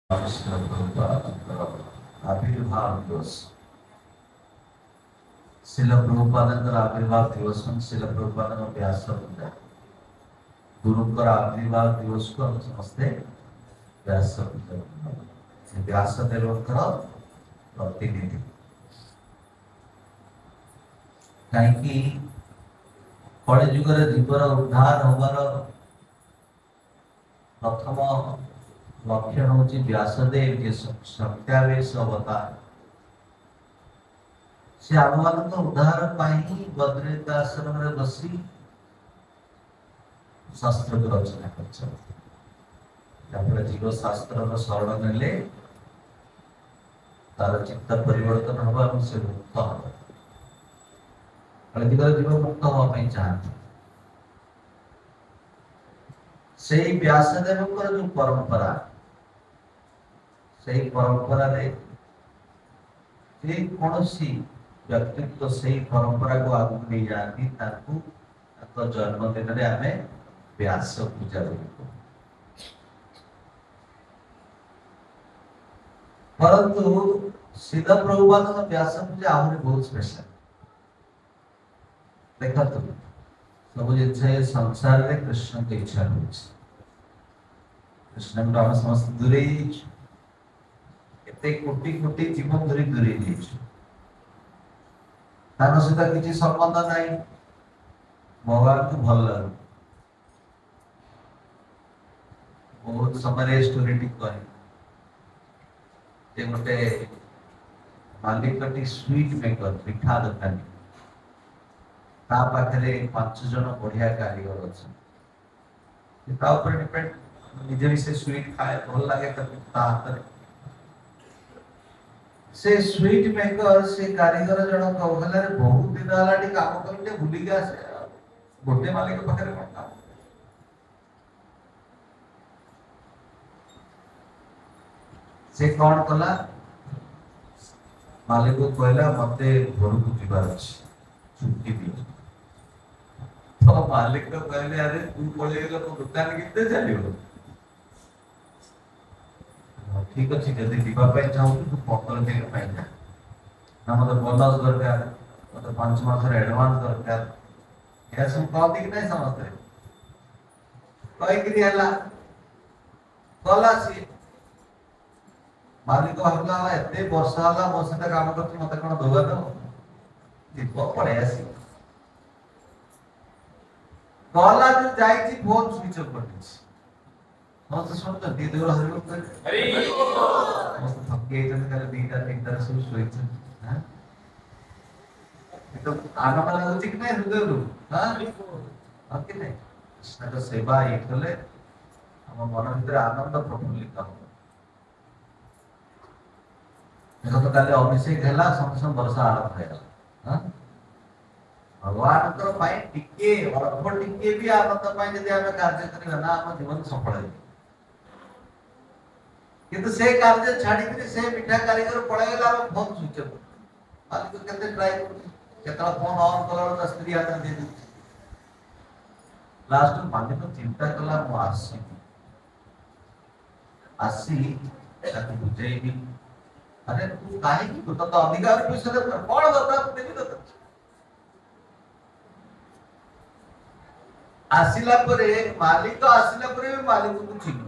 आविर्भाव दिवस शिल प्रभुपाद आविर्भाव दिवस शिल प्रभुपाद व्यास गुरुंकर आविर्भाव दिवस को हम समझते व्यास व्यासदेव प्रतिनिधि कहीं कलिजुगर जीवर उद्धार होवार प्रथम लक्षण हूँ व्यासदेव जे सत्यावेश अवतार से आम मान उद्धार बद्रीनाथ आश्रम में बसी शास्त्र को रचना कर जीव शास्त्र शरण ने तार चित्त परिवर्तन हम से मुक्त हम जीव मुक्त हाँपाई चाहते से व्यासदेव जो परंपरा से परंपरा कौन व्यक्तित्व से परंपरा को आगे नहीं जाती जन्मदिन आम व्यास पूजा परंतु सीधा प्रभुपाद व्यास पूजा आहरी बहुत स्पेशल देखा सब जिन संसार में कृष्ण की इच्छा हो कृष्ण आम समस्त दूरे कोटि कोटि जीवन धरी दूरे सहित किसी संबंध नहीं भगवान को भल लगे बहुत समय स्टोरी कहे गोटे मालिक स्वीट मेकर मिठा दुकानी पाखे 5 जन बढ़िया कारीगर अच्छा डिपेंड निजे भी से स्वीट खाए भल लगे हाथ से स्वीट मेकर से कारीगर जन बहुत दिन काम कर भूलिक आसे गोटे मालिक पाखे कौन काम से कौन कला मालिक को कहला मत घर को जीवार छुट्टी दी तो मालिक तो कहले अरे तू पड़े तो दुकान कितने चलो ठीक अच्छे जब जीवाई चाहूँ तू 15 दिन जा ना मत बोनस दरकार मत 5 मास एडवांस दरकार यह सब कहती कि नहीं समझते कहीकि गला सी मालिक भावला एत वर्ष है मो सहित काम कर मत कौन धोगा दो दीप पड़े आस गला जो जाइए फोन स्विच ऑफ कर समस्त शुणुं दीदी समस्त थकी दीटा 3टा सब शो आनंद लगुच कि नहीं हृदय कि नहीं कृष्ण सेवा ये कले आम मन भर आनंद प्रफुल्लित हो देखो तो कल अभिषेक है समस्त वर्षा आरंभ है भगवान टिके अल्प टिके भी आनंद जब आम कार्य करना आम जीवन सफल हो किंतु से कार्य छाड़ी से मिठा कारीगर पड़ेगा फोन स्विच ऑफ मालिक केते ट्राई केतला फोन ऑन कला स्त्री हाथ दे दी लास्ट मालिक चिंता कला मु आसी बुझेबी अरे तू कहीं तू तो अधिकार पैसा दे कौन दरकार देवी दरकार आसिला परे मालिक आसिला परे मालिक को चिन्ह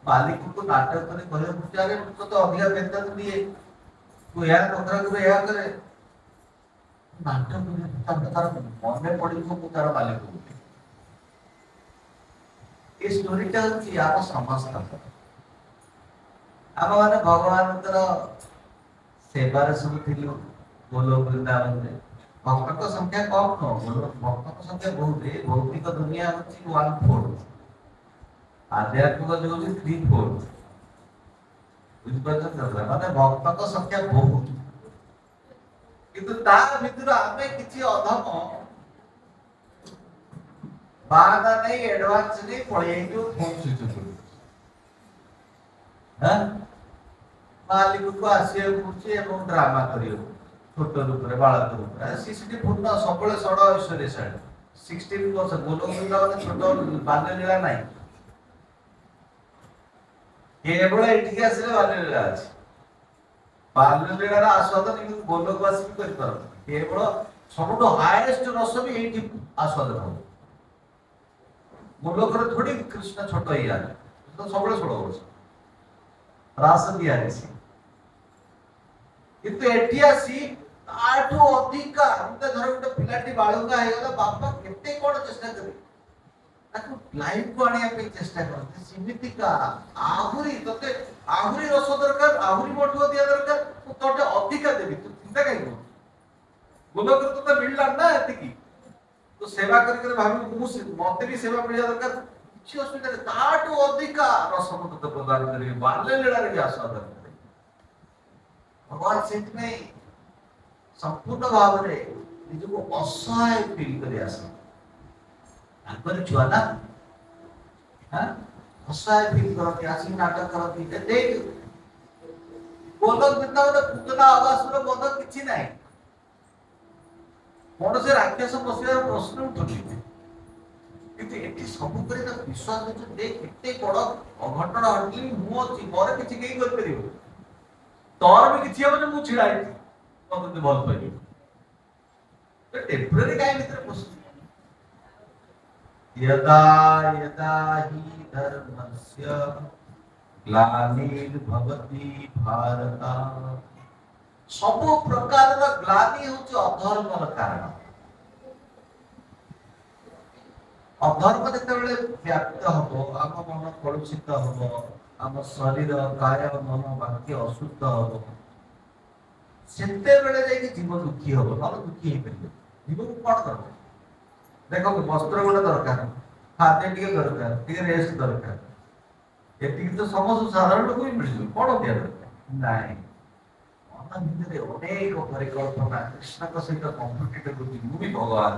मालिक को नाटक करे कहे पूजारे तो अधिका वेतन दिए तू यार नखरा करे या करे नाटक तार मन पड़ी को तार मालिक को ये स्टोरीटा होची आप समस्त आम माने भगवान सेवार सब थिलु गोलोक वृंदावन में भक्त संख्या कम न भक्त संख्या बहुत भौतिक दुनिया होची 1/4 आध्यात्मिक जो होची 3/4 बुझ पाछन माने भक्त संख्या बहुत किंतु तार भितर आमे किछि अधम बाधा नहीं एडवांस नहीं पड़े जो फोन स्विच ऑफ हां मालिक को आसिया पुछि एवं ड्रामा करियो छोट रूप रे बालक रूप रे सीसीटी पूर्ण सबले सड ऐश्वर्य साइड 16 वर्ष गोलोक वृंदावन छोट बाल्य लीला नहीं केवल एठी आसले बाल्यलीला अछि बाल्यलीलार आस्वादन কিন্তু गोलकवासी कर पारत केवल सबुठ हाईएस्ट रस भी एठी आस्वादन हो गोलकर थोड़ी कृष्ण छोट ही यार तो सबले 16 वर्ष रास दिया रे କିନ୍ତୁ ଏଠି ଆସି ତାଠୁ ଅଧିକା ଗୋଟେ ଧର ଗୋଟେ ପିଲାଟି ବାଳୁଙ୍ଗା ହେଇଗଲା ବାପା କେତେ କଣ ଚେଷ୍ଟା କରିବେ ତାକୁ ଲାଇଫ୍ କୁ ଆଣିବା ପାଇଁ ଚେଷ୍ଟା କରନ୍ତି ସେମିତିକା ଆହୁରି ତତେ ଆହୁରି ରସ ଦରକାର ଆହୁରି ମଠୁଆ ଦିଆ ଦରକାର ମୁଁ ତତେ ଅଧିକା ଦେବି ତୁ ଚିନ୍ତା କାହିଁ କରୁ ଗୋଲକରେ ତତେ ମିଳିଲା ନା ଏତିକି ତୁ ସେବା କରି ଭାବି ମୁଁ ମତେ ବି ସେବା ମିଳିବା ଦରକାର କିଛି ଅସୁବିଧା ନାହିଁ ତାଠୁ ଅଧିକା ରସ ମୁଁ ତତେ ପ୍ରଦାନ କରିବି ବାଲ୍ୟ ଲୀଳାରେ ବି ଆସ୍ୱାଦନ କରିବି भगवान से संपूर्ण भाव में निजको असहाय फील करी आस आगर छुआ ना हां असहाय फील करती आसी नाटक करती देख गोलक वृंदावन पुतना आवासुर बध किछि नाही कोन से राक्षस बसियार प्रश्न उठुछि किंतु एठी सब करे तो विश्वास होछ देख केते बड़ अघटन हटली मु अछि मोर किछि केई कर परिबो तोर भी किछि हम मु छिड़ाई मते भल पाई तो टेम्पररी काय भीतर पस यदा यदा हि धर्मस्य ग्लानिर् भवति भारत सब प्रकार ग्लानि होछि अधर्मर कारण अधर्म जेतेबेले व्याप्त हबो आम मन कलुषित हबो आम शरीर काय मन बाकी अशुद्ध हम सेते बेले जाई जीव दुखी हो न दुखी हे परिबे जीव को कोन कर देखो वस्त्र गोटे दरकार खाद्य टिके दरकार टिके रेस्ट दरकार एतिक तो समस्त साधारण लोक भी मिल कोन दिया दरकार नाही मन भितरे अनेक परिकल्पना कृष्ण का सहित कॉम्पिटिटिव बुद्धि मु भी भगवान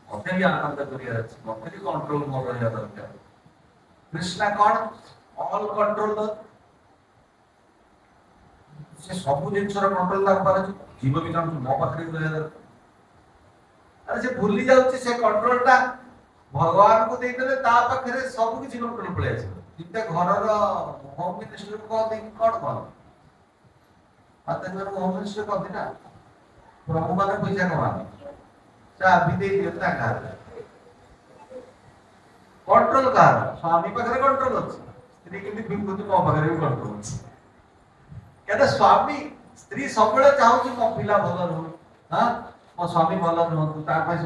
मते भी आनंद करिया अछि मते भी कंट्रोल मोर रहया दरकार कृष्ण कोन ऑल कंट्रोलर से सब जिनसर कंट्रोल कर पारे जीव भी काम मो पाखरे रहया अरे से भूली जाउची से कंट्रोलटा भगवान को दे देले ता पाखरे सब किछि कंट्रोल पळे आछे जिते घर रो होम मिनिस्टर को दे कोन कोन आते घर होम मिनिस्टर को दिना प्रभु माने पैसा कमा सा अभी दे देता का कंट्रोल का स्वामी पाखरे कंट्रोल अछि स्त्री के बिल्कुल मो पाखरे भी कंट्रोल अछि कहते स्वामी स्त्री सबले चाहू मो पिला भल रहू हां मो स्वामी भल रहू ता पास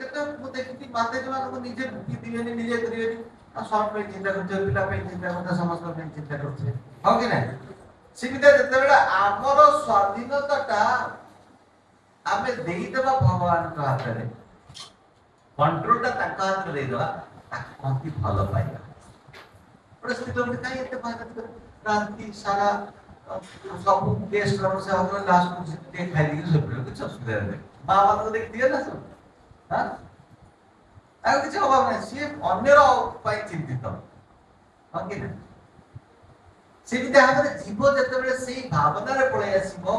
केते मु देखि माते जवान को निजे भूखी दिवेनी निजे करिवेनी आ स्वामी पे चिंता करते पिला पे चिंता करते समस्त पे चिंता करते हो कि नहीं सीमित जेतेबेला हमर स्वाधीनताटा आमे देई देबा भगवान का हाथ रे कंट्रोलटा ताका हाथ रे देबा ताको की भल पाइबा परिस्थिति में काई एते बात क्रांति सारा सब गेस्ट रहो से अगर लास्ट में दे खाली के सब लोग कुछ सुधर दे बाबा तो देख दिया ना सब हां आगे कुछ अभाव नहीं सी अन्य रो पाई चिंतित हां कि नहीं से भी हमरे जीव जते बेले सेही भावना रे पळे आसीबो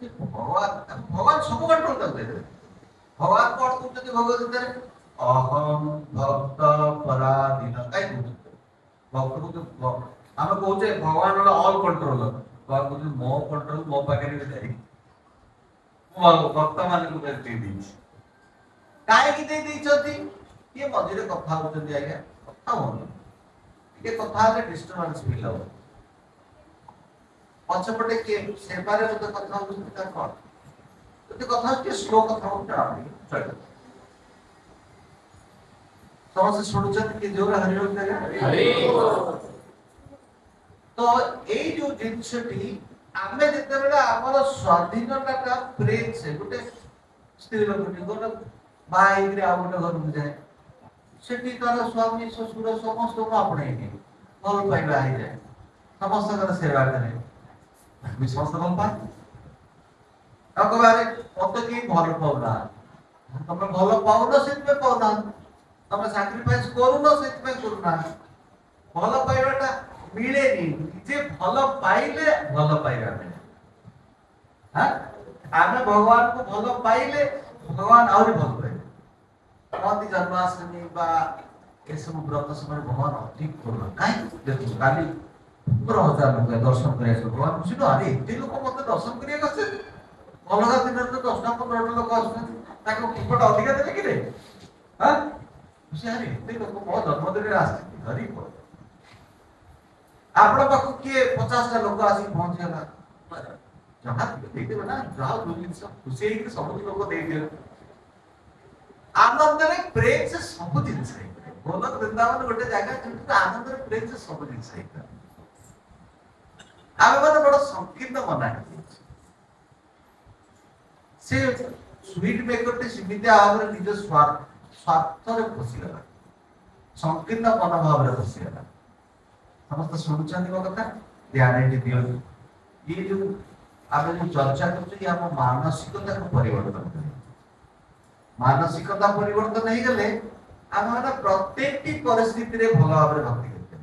भगवान सब कंट्रोल कर दे भगवान कोन कहते भगवत रे अहम भक्त पराधीन काई भक्त को हम कहते भगवान वाला ऑल कंट्रोलर भगवान को मो कंट्रोल मो पाखे रे जाई मो भक्त मान को दे दी काहे की दे दी छथि ये मझिरे कथा होतन आज्ञा कथा हो ये कथा रे डिस्टर्बेंस फील हो पछपटे के सेबारे मते कथा होतन ता कोन तो कथा के स्लो कथा होतन चल समस्त सुनुचन के जोर हरिओम हरि तो ए जो जिंसटी आमे जते बेला हमर स्वाधीनता का प्रेम से गुटे स्त्री लोकटी गोट भाई रे आ गोटे घर जाए सेठी तार स्वामी ससुर समस्त को आपणे के भल पाइबा है जाए समस्त कर सेवा करे विश्वास भल पाए अकबारे मत की भल पाउना तुम भल पाउना सेत पे पाउना तुम सैक्रिफाइस करूनो सेत पे करूना भल पाइबाटा मिले नहीं जे भल पाइले भल पाइबा मिले हां आमे भगवान को भल पाइले भगवान और भल पाइबे कति जन्माष्टमी बा ए सब व्रत समय भगवान ठीक करना काई देखो काली हजार लोग दर्शन करिया भगवान खुशी अरे एते लोक मते दर्शन करिया गसे अलगा दिन तो 10-15 लोक आछन ताको टिकट अधिक देले कि रे हां खुशी अरे एते लोक मो जन्मदिन रे आछन धरी को आपण पाखु के 50 टा लोक आसी पहुंचेला जहां देखते ना जहां दुनिया से खुशी के सब लोग दे दे आनंद रे प्रेम से सब दिन से गोलक वृंदावन गोटे जगह जो आनंद रे प्रेम से सब दिन से आमे माने बड़ संकीर्ण मना से स्वीट मेकर टे सीमित आवर निज स्वार्थ रे फसी गला संकीर्ण मनोभाव रे फसी गला समस्त सुनुचंदी को कथा ध्यान दे दियो ये जो आमे जो चर्चा करते हम मानसिकता को परिवर्तन करें मानसिकता परिवर्तन नहीं गले हम माने प्रत्येक टी परिस्थिति रे भलो भाव रे भक्ति करते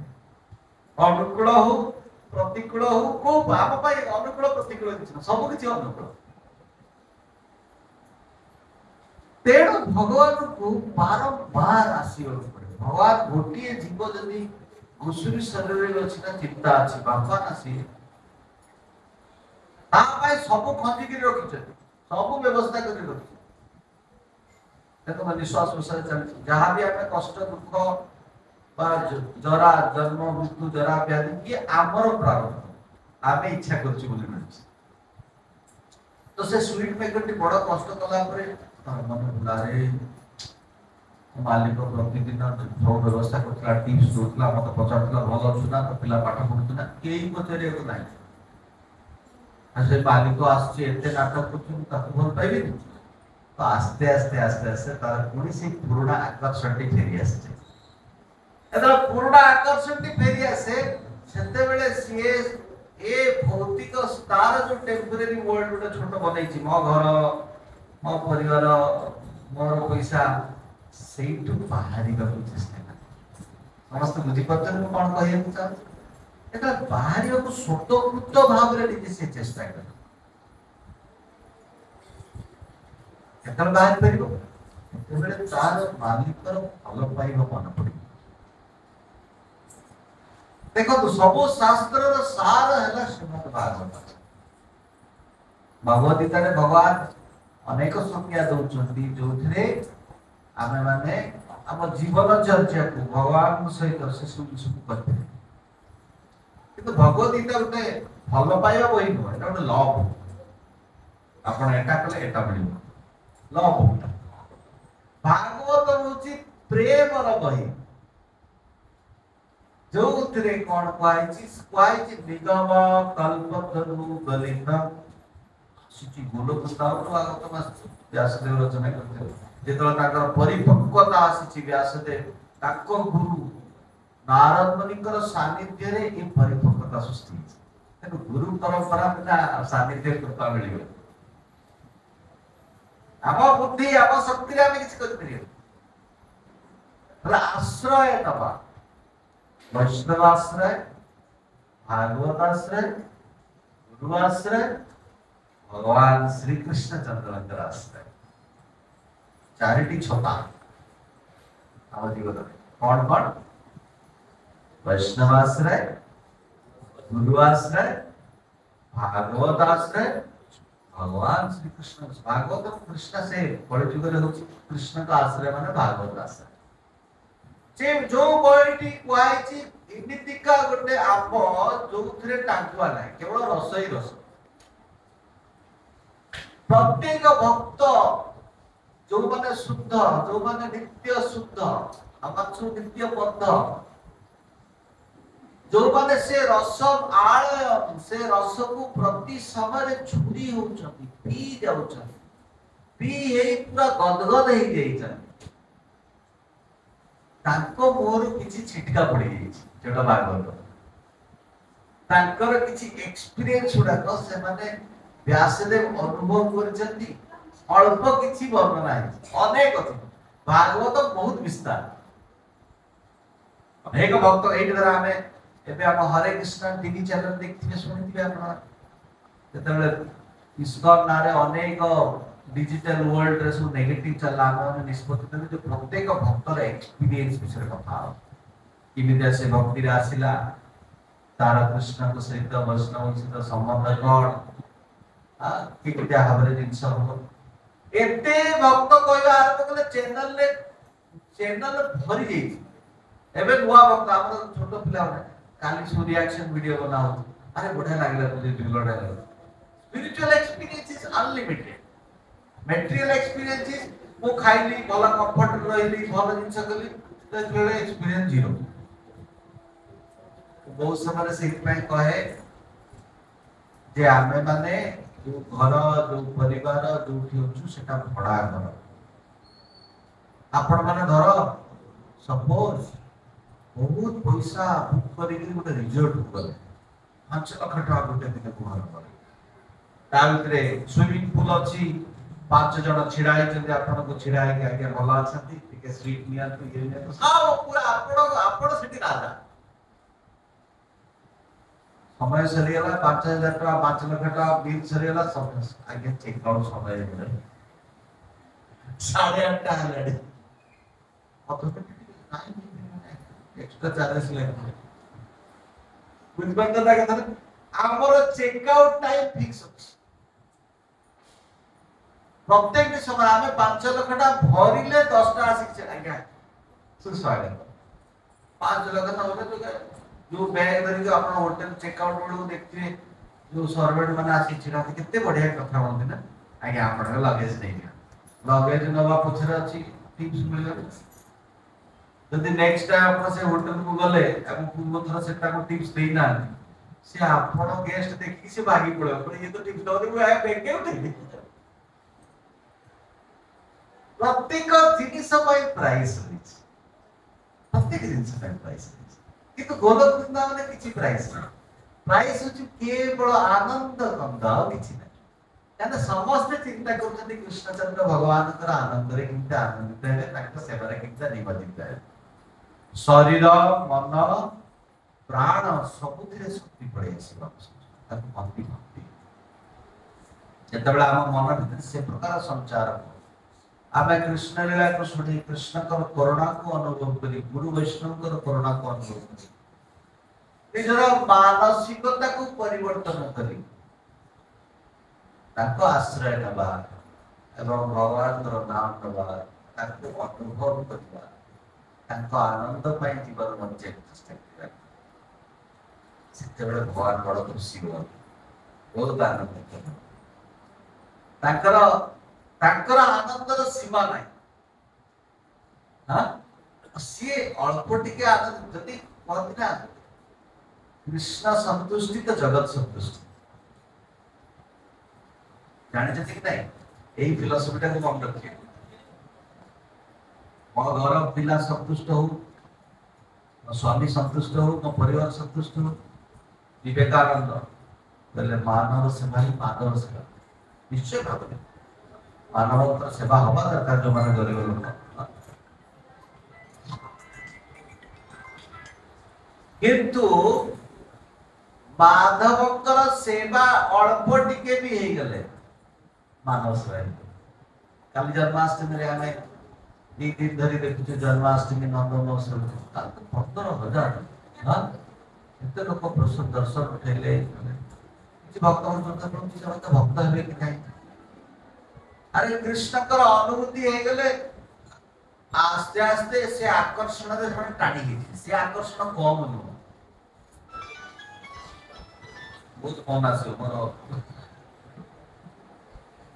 अनुकूल हो प्रतिकूल हो को बाप पाए अनुकूल प्रतिकूल किछ सब किछ अनुकूल तेणु भगवान को बारंबार आसीबो पड़े भगवान गोटिए जीव जदी घुसुरी शरीर रे अछि ना चिंता अछि भगवान आसी ता पाए सब खंजी के रखि सब व्यवस्था कर रखि देखो निश्वास प्रश्वास चल जहां भी हमें कष्ट दुख जरा जन्म मृत्यु जरा व्याधि ये आमर प्रारब्ध आमे इच्छा करछि बोली मानछि तो से स्वीट मेकर टी बड़ कष्ट कला परे मन बुला रे मालिक प्रतिदिन जो व्यवस्था करथला टिप्स दोतला मत पचारथला भल सुना तो पिला पाठ पढुतना केई पचरे को नाही आसे मालिक आछे एते नाटक करछु ताकू भल पाइबे तो आस्ते आस्ते आस्ते आस्ते तार पुणी से पुराना आकर्षण टी फेरी आसे एदा पुराना आकर्षण टी फेरी आसे सेते बेले सीए ए भौतिक स्टार जो टेम्परेरी वर्ल्ड गोटे छोट बनै छि मो घर मो परिवार मोर पैसा सेइटु बाहरी का चेष्टा कर समस्त बुझी पड़ते हम कोन कहिए चाह एटा बाहरी को स्वतंत्र भाव रे नीति से चेष्टा कर एतल बाहर परिबो एबे तार मालिकर फल पाइबो मन पड़ी देखो तो सब शास्त्र रो सार हैला श्रीमद् भागवत भगवत गीता रे भगवान अनेक संज्ञा दउचंती जोथरे आमे माने हम जीवन चर्चा को भगवान सहित से सुन करते किंतु भगवत गीता उते फल पाइबा बही न एटा उते लव आपण एटा कले एटा मिलिबो लव भागवत होची प्रेम रो बही जो उतरे कोन क्वाइची निगम कल्पतरु गलित सिची गोलोक ताऊ भागवत मास व्यासदेव रचना करते जेतला ताकर परिपक्वता आसी व्यासदेव ताको गुरु नारद मुनिकर सानिध्य रे ए परिपक्वता सृष्टि तेनु गुरु परंपरा बिना सानिध्य कृपा मिलिबो आबा बुद्धि आबा शक्ति रे हम किछ कर परियो पर आश्रय तबा वैष्णव आश्रय भागवत आश्रय गुरु आश्रय भगवान श्री कृष्ण चंद्र आश्रय चारिटी छोटा हम जीवन में कौन कौन वैष्णव आश्रय गुरु आश्रय भागवत आश्रय भगवान श्री कृष्ण भागवत कृष्ण से बड़े जुग रे होची कृष्ण का आश्रय माने भागवत आश्रय जे जो कोइटी क्वाइची इमितिका गोटे आप जोथरे टांकुआ नाही केवल रस ही रस प्रत्येक भक्त जो माने शुद्ध जो माने नित्य शुद्ध अमक्षु नित्य बद्ध जो माने से रस आळ से रस को प्रति समय छुरी होचती पी जाउछन पी हे पूरा गदगद हे जाइछन ताको मोर किछि छिटका पड़ी जाइछि जेटा भागवत तांकर किछि एक्सपीरियंस उडा को से माने व्यासदेव अनुभव करचंती अल्प किछि वर्णना है अनेक अछि भागवत बहुत विस्तार अनेक भक्त एठी द्वारा हमें एबे हम हरे कृष्ण टीवी चैनल देखथिबे सुनिथिबे आपण जेतबेले ईश्वर नारे अनेक डिजिटल वर्ल्ड रे सु नेगेटिव चला हम निष्पत्ति देबे जो प्रत्येक भक्तर एक्सपीरियंस विषय कथा किमिदिया से भक्ति रे आसिला तार कृष्ण को सहित वैष्णव सहित संबंध कौन कि भाव जिनस हम एते भक्त कहवा आरंभ कले चैनल भरी जाइए एबे नुआ भक्त हमर छोट पिला काली सो रिएक्शन वीडियो बनाओ अरे बढ़िया लागला तुझे दिलडा spiritual experience is unlimited material experience is मो खाइली भला कंफर्ट रहिली भला जिंस कली तेबे एक्सपीरियंस जीरो बहुत समय से इतपय कहे जे आमे माने जो घर जो परिवार जो होछु सेटा भड़ा घर आपण माने धर सपोज बहुत पैसा बुक करिक गोटे रिजोर्ट गले 5 लाख टका गोटे दिन को घर करे ता भितरे स्विमिंग पूल अछि 5 जण छिड़ा है आपण को छिड़ा है आगे भला अछंती टिके स्वीट निया तो ये ने तो सब पूरा आपण सेठी राजा समय सरीला 5000 टका 5 लाख टका बिल सरीला सब आगे चेक आउट समय है 8:30 हलडी एक्स्ट्रा चार्जेस लेते कुछ बंद लगे था हमर चेकआउट टाइम फिक्स अछि प्रत्येक समय हमें 5 लाख टका भरिले 10 टा आसी आज्ञा सुस्वागत 5 लाख ना होले तो जो बैग धरि के अपन होटल चेकआउट वाला देखते जो सर्वेंट माने आसी छिरा कितने बढ़िया कथा होंदी ना आज्ञा आपण लगेज नहीं लगेज नवा पछरे अछि टिप्स मिले जदि नेक्स्ट टाइम अपन से होटल को गले हम पूर्व थरा सेटा को टिप्स देना से आपण गेस्ट देखि से भागी पड़े पर ये तो टिप्स दो दे आए बैग के उठे प्रत्येक जिनिस पय प्राइस अछि प्रत्येक जिनिस पय प्राइस अछि किंतु गोलक वृंदावन किछि प्राइस प्राइस अछि केवल आनंद कंद किछि नै यानी समस्त चिंता करछथि कृष्णचंद्र भगवान कर आनंद रे किंत आनंदित है ताक सेवा रे किंत निबद्धित है शरीर मन प्राण सबुथिरे शक्ति पड़े आसीबा ताक भक्ति भक्ति जेतबेला हम मन भीतर से प्रकार संचार आमे कृष्ण लीला को सुनी कृष्ण कर करुणा को अनुभव करी गुरु वैष्णव कर करुणा को अनुभव करी निजर मानसिकता को परिवर्तन करी ताको आश्रय नबा एवं भगवान कर नाम नबा ताको अनुभव करबा ताको आनंद पाई जीवन बंचे चेष्टा करा सेतेबेले भगवान बड़ खुशी हो बहुत आनंद करा ताकर आनंदर सीमा नहीं हां सी अल्प टिके आनंद जति कहती ना कृष्ण संतुष्टि तो जगत संतुष्टि जाने कि नहीं यही फिलोसफी टा को मन रखिए मो घर पिला संतुष्ट हो मो स्वामी संतुष्ट हो मो परिवार संतुष्ट हो विवेकानंद बोले मानव सेवा ही मानव सेवा निश्चय भाव मानव सेवा हवा दरकार जो माने गरीब लोक किंतु माधवकर सेवा अल्प टिके भी हे गले मानव सेवा काली जन्माष्टमी रे हमें दी दिन धरी देखुचे जन्माष्टमी नंदनोत्सव 15,000 हां एते लोक प्रसन्न दर्शन उठेले किछि भक्त भक्त हेबे कि नहीं अरे कृष्ण कर अनुभूति हे गले आस्ते आस्ते से आकर्षण रे थोड़ा टाणी गई से आकर्षण कम न बहुत कम आसे मोर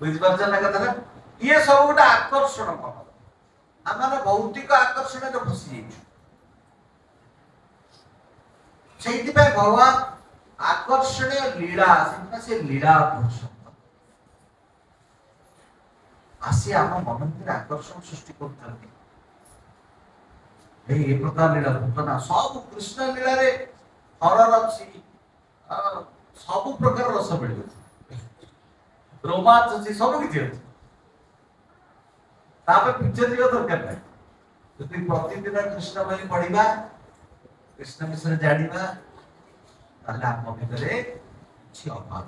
बुझबार ना कथा ना ये सब गोटा आकर्षण कम आमार भौतिक आकर्षण रे फसी जाई सेति पे भगवान आकर्षणीय लीला से लीला पुरुष आसी आम मन भीतर आकर्षण सृष्टि करथांती ए प्रकार लीला घटना सब कृष्ण लीला रे हरर अछि सब प्रकार रस मिले रोमांच अछि सब किछि अछि तापे पिक्चर दियो दरकार नै जति प्रतिदिन कृष्ण बलि पढिबा कृष्ण विषय जानिबा ताले आम भीतर छि अभाव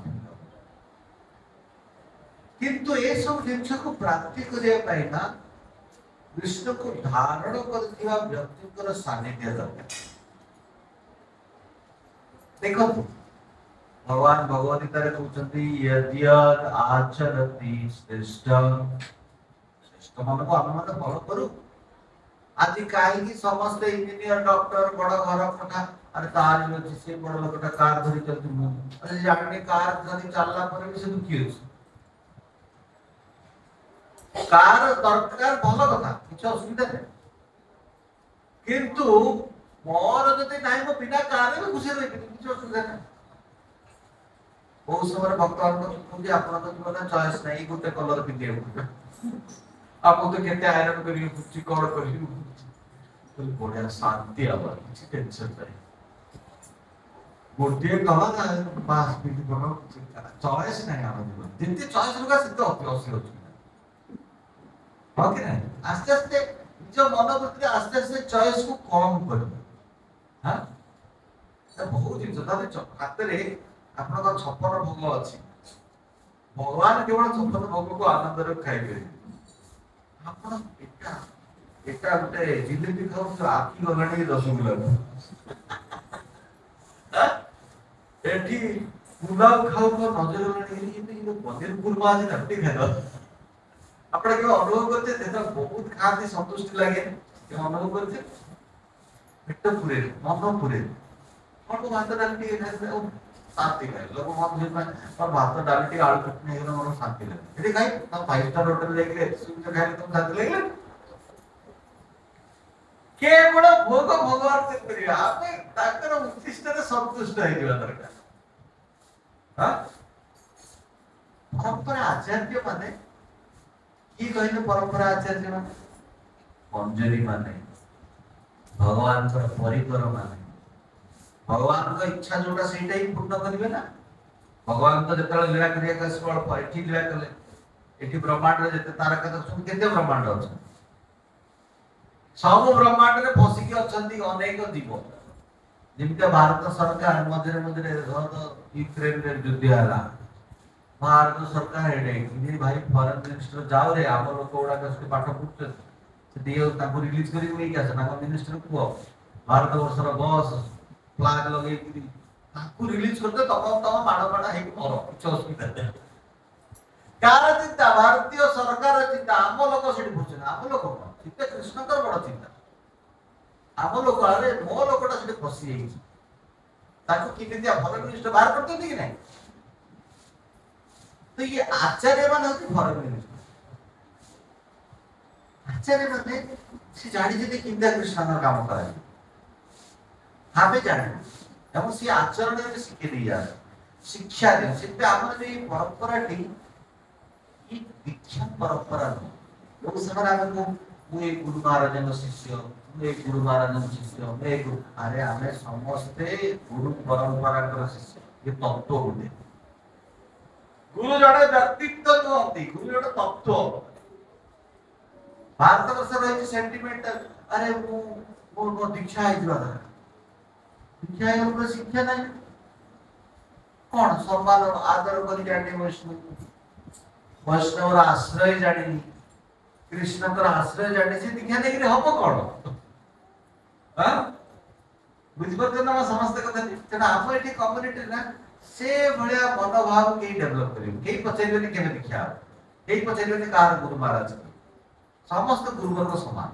किंतु ये सब जिनस को प्राप्ति करिया पाई ना कृष्ण को धारण करथिबा व्यक्तिकर सानिध्य दरकार देखो भगवान भगवत गीता रे कहउछंती यद्यद आचरति श्रेष्ठ श्रेष्ठ मन को हम मन फॉलो करू आज कहीं समस्त इंजीनियर डॉक्टर बड़ घर कथा अरे तार जो से बड़ लोकटा कार धरी चलती मु अरे जाने कार धरी चलला पर भी से दुखी होछ कार दरकार भल कथा किछ असुविधा नहीं किंतु मोर जति नाही मो बिना कार में खुशी रही किछ असुविधा नहीं बहुत समय भक्तवान को आपन तो जीवन चॉइस नहीं गोटे कलर पिंदे आप तो केते आयरन करी कुछ कोड करी तो बढ़िया शांति आवा किसी टेंशन नहीं गोटे कलर पास पिंदी बनो चॉइस नहीं आवा जीवन जितने चॉइस होगा सिद्ध होती है ओके नहीं आस्ते आस्ते जो मनोवृत्ति आस्ते आस्ते चॉइस को कम कर हां तो बहुत दिन जता हाथ रे आपन का 56 भोग अछि भगवान केवल 56 भोग को आनंद रे खाइबे आपन एटा गोटे जिलेबी खाऊ तो आखी गलाणी रसगुल्ला हां एठी पुलाव खाऊ तो नजर गलाणी ये पनीर कुरमा आज नट्टी खाइबा आपन के अनुभव करते तेता बहुत खाती संतुष्टि लागे के अनुभव करते पेट पूरे मन पूरे और भात डालती है शांति है लोग हम जे पर भात डालती आलू चटनी एकदम मन शांति लगे एठी खाई तो 5 स्टार होटल लेके सुविधा खाए तुम शांति लगे केवल भोग भगवान से करिया आपे ताकर उद्दिष्ट रे संतुष्ट है जीवन दरकार हां परंपरा आचार्य माने की कहले परंपरा आचार्य माने मंजरी माने भगवान का परिकर माने भगवान का इच्छा जोटा सेटा ही पूर्ण करिवे ना भगवान तो जतरा लीला करिया का स्कल पाइठी लीला कले एठी ब्रह्मांड रे जते तारका दर्शन केते ब्रह्मांड अछि सब ब्रह्मांड रे फसी के अछंती अनेक जीव जिनके भारत सरकार मधुरे मधुरे यूक्रेन रे युद्ध हला भारत सरकार हेडे कि भाई फॉरेन मिनिस्टर जाओ रे हम लोग ओडा के पाठ पुछते से दियो ताको रिलीज करी नहीं क्या ना मिनिस्टर को भारत वर्षर बस फ्लैग लगे कि ताको रिलीज करते तब माड़ हे मरो कुछ असुविधा नहीं कार चिंता भारतीय सरकार चिंता आम लोक से बुझे आम लोक चिंता कृष्ण का बड़ चिंता आम लोक अरे मो लोकटा से फसी जाई ताको किमितिया भल मिनिस्टर बाहर करते कि नहीं तो ये आचार्य मान होती फॉरेन मिनिस्टर आचार्य माने से जानी जे किंदा कृष्ण का काम करे हमें जाने हम से आचरण में सीखे दिया शिक्षा दे सिर्फ हमर जो परंपरा टी ये दीक्षा परंपरा नहीं वो समय हमको वो एक गुरु महाराज का शिष्य वो एक गुरु महाराज का शिष्य मैं अरे हमें समस्ते गुरु परंपरा का शिष्य ये तत्व होते गुरु जड़े व्यक्तित्व नुहति गुरु जड़े तत्व भारत वर्ष रही सेंटिमेंट अरे वो दीक्षा है जीवा दीक्षा है उनका शिक्षा नहीं कौन सम्मान आदर करी जाने वैष्णव आश्रय जानी कृष्ण का आश्रय जानी से दीक्षा नहीं रे हबो कौन हां बुझबते ना समस्त कथा तेना हम एठी कम्युनिटी ना से भलिया मनोभाव के डेवलप करियो के पछैले केने दीक्षा के पछैले कार गुरु महाराज समस्त गुरुवर को समान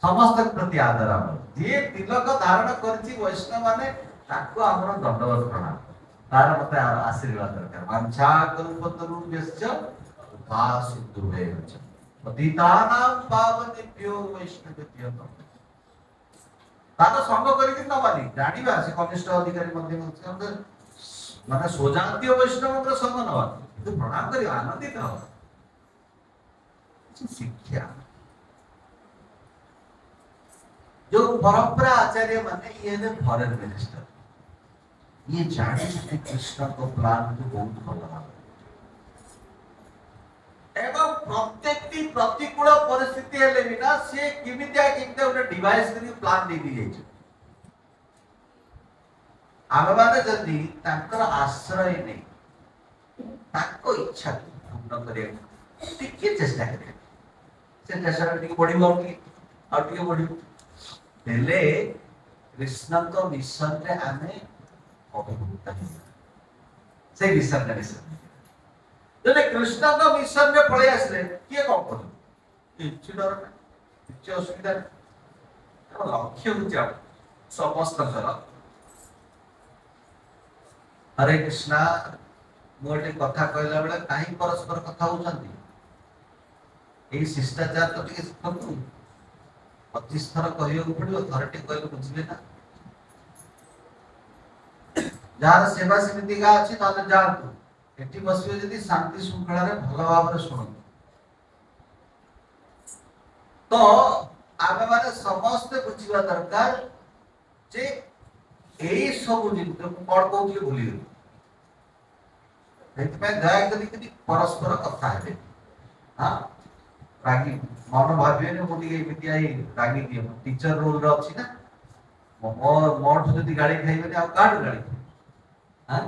समस्त प्रति आदर हम जे तिलक धारण करछि वैष्णव माने ताको हमर दंडवत प्रणाम तार मते आशीर्वाद दरकार वांछा कल्पतरु यस्य उपासितुवे पतितानां पावनेभ्यो वैष्णवेभ्यो तार संग करिक न मानी जानिबा से कनिष्ठ अधिकारी मध्ये माने सोजातीय वैष्णव के संग न मानी तो प्रणाम करी आनंदित हो शिक्षा जो परंपरा आचार्य माने ये ने फॉरेन मिनिस्टर ये जाने से कृष्ण को प्लान तो बहुत भला एवं प्रत्येक प्रतिकूल परिस्थिति हेले बिना से किमितिया उन्हें डिवाइस करी प्लान दे दी जाय आमे माने जल्दी तांकर आश्रय नहीं ताको इच्छा पूर्ण करे टिके चेष्टा करे से चेष्टा टिके बड़ी बाउटी और टिके बड़ी हेले कृष्ण को मिशन रे आमे अभिभूत से मिशन रे जने कृष्ण को मिशन रे पळे आसले किए कोन कर किछि डर ना किछि असुविधा लक्ष्य हो जाओ समस्त कर हरे कृष्णा मोटे कथा कहला बेले काहे परस्पर कथा होचंती ए शिष्टाचार तो टिके सिखतु 25 थर कहियो पड़ियो थरटे कहियो बुझले ना जार सेवा समिति का अछि ताले जातु एठी बसियो जदी शांति श्रृंखला रे भलो भाव रे सुनो तो आमे माने समस्त बुझिबा दरकार जे एई सब जिन कोन कहउली भूली गेल एतमे दया करी परस्पर कथा हेबे हां रागी मन भाबिए ने मोटी एमिति आई रागी दिए टीचर रोल रे अछि ना मोर जदी गाड़ी खाइबे आ काट गाड़ी हां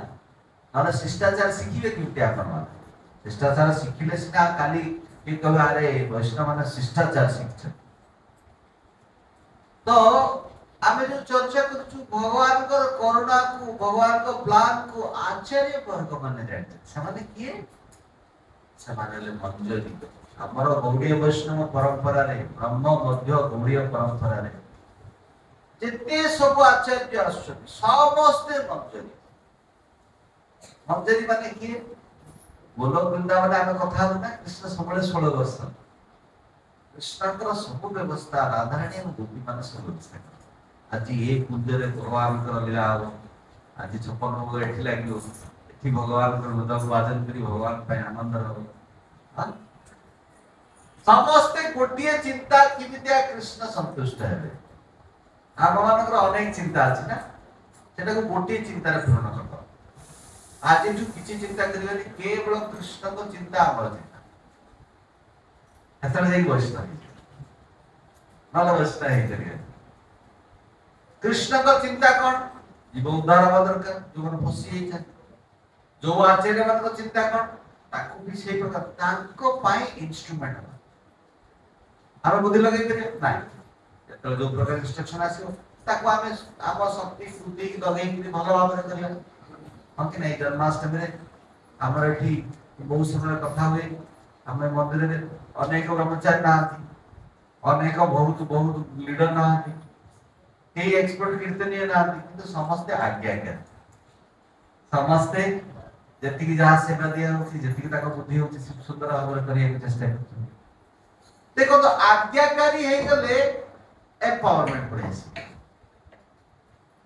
और शिष्टाचार शिखिबे किते आपन शिष्टाचार शिखिले सिना काली के कहबे अरे वैष्णव माने शिष्टाचार शिखछ तो आमे जो चर्चा करछु भगवान को करुणा को भगवान को प्लान को आचार्य वर्ग माने जानते समाने किए समाने ले मंजरी हमर गौड़ीय वैष्णव परंपरा रे ब्रह्म मध्य गौड़ीय परंपरा रे जेते सब आचार्य आछथि समस्त मंजरी मंजरी माने किए बोलो वृंदावन आमे कथा होना कृष्ण सबले 16 वर्ष कृष्णकर सब व्यवस्था राधारानी और गोपी मान सब व्यवस्था आज ये कुंजरे भगवान कर लीला हो आज 56 भोग एठी लागियो एठी भगवान कर मृदंग वादन करी भगवान पे आनंद रहो हां समस्त गोटिए चिंता किमितिया कृष्ण संतुष्ट हेबे हम मानकर अनेक चिंता अछि ना सेटा को गोटिए चिंता रे पूर्ण करबो आज जो किछि चिंता करिबे केवल कृष्ण को चिंता हमर चिंता एतले जाई वैष्णव नल वैष्णव हे करिए कृष्ण का चिंता कौन जीव उद्धार हवा दरकार जो मन फसी जाई छै जो आचार्य मन को चिंता कौन ताको भी सेही प्रकार ताको पाई इंस्ट्रूमेंट हम बुद्धि लगे करिए नाही तो जो प्रकार इंस्ट्रक्शन आसीओ ताको आमे आम शक्ति बुद्धि लगे कि भलो भाव रे करिया हम कि नहीं जन्माष्टमी रे हमर एठी बहुत समय कथा हुए हमें मंदिर रे अनेक ब्रह्मचारी ना अनेक बहुत लीडर ना के एक्सपर्ट कीर्तनीय ना किंतु समस्त आज्ञाकारी समस्त जति की जहां सेवा दिया होती जति की ताको बुद्धि होती सुंदर भाव करिया चेष्टा करते देखो तो आज्ञाकारी हे गले एम्पावरमेंट पड़े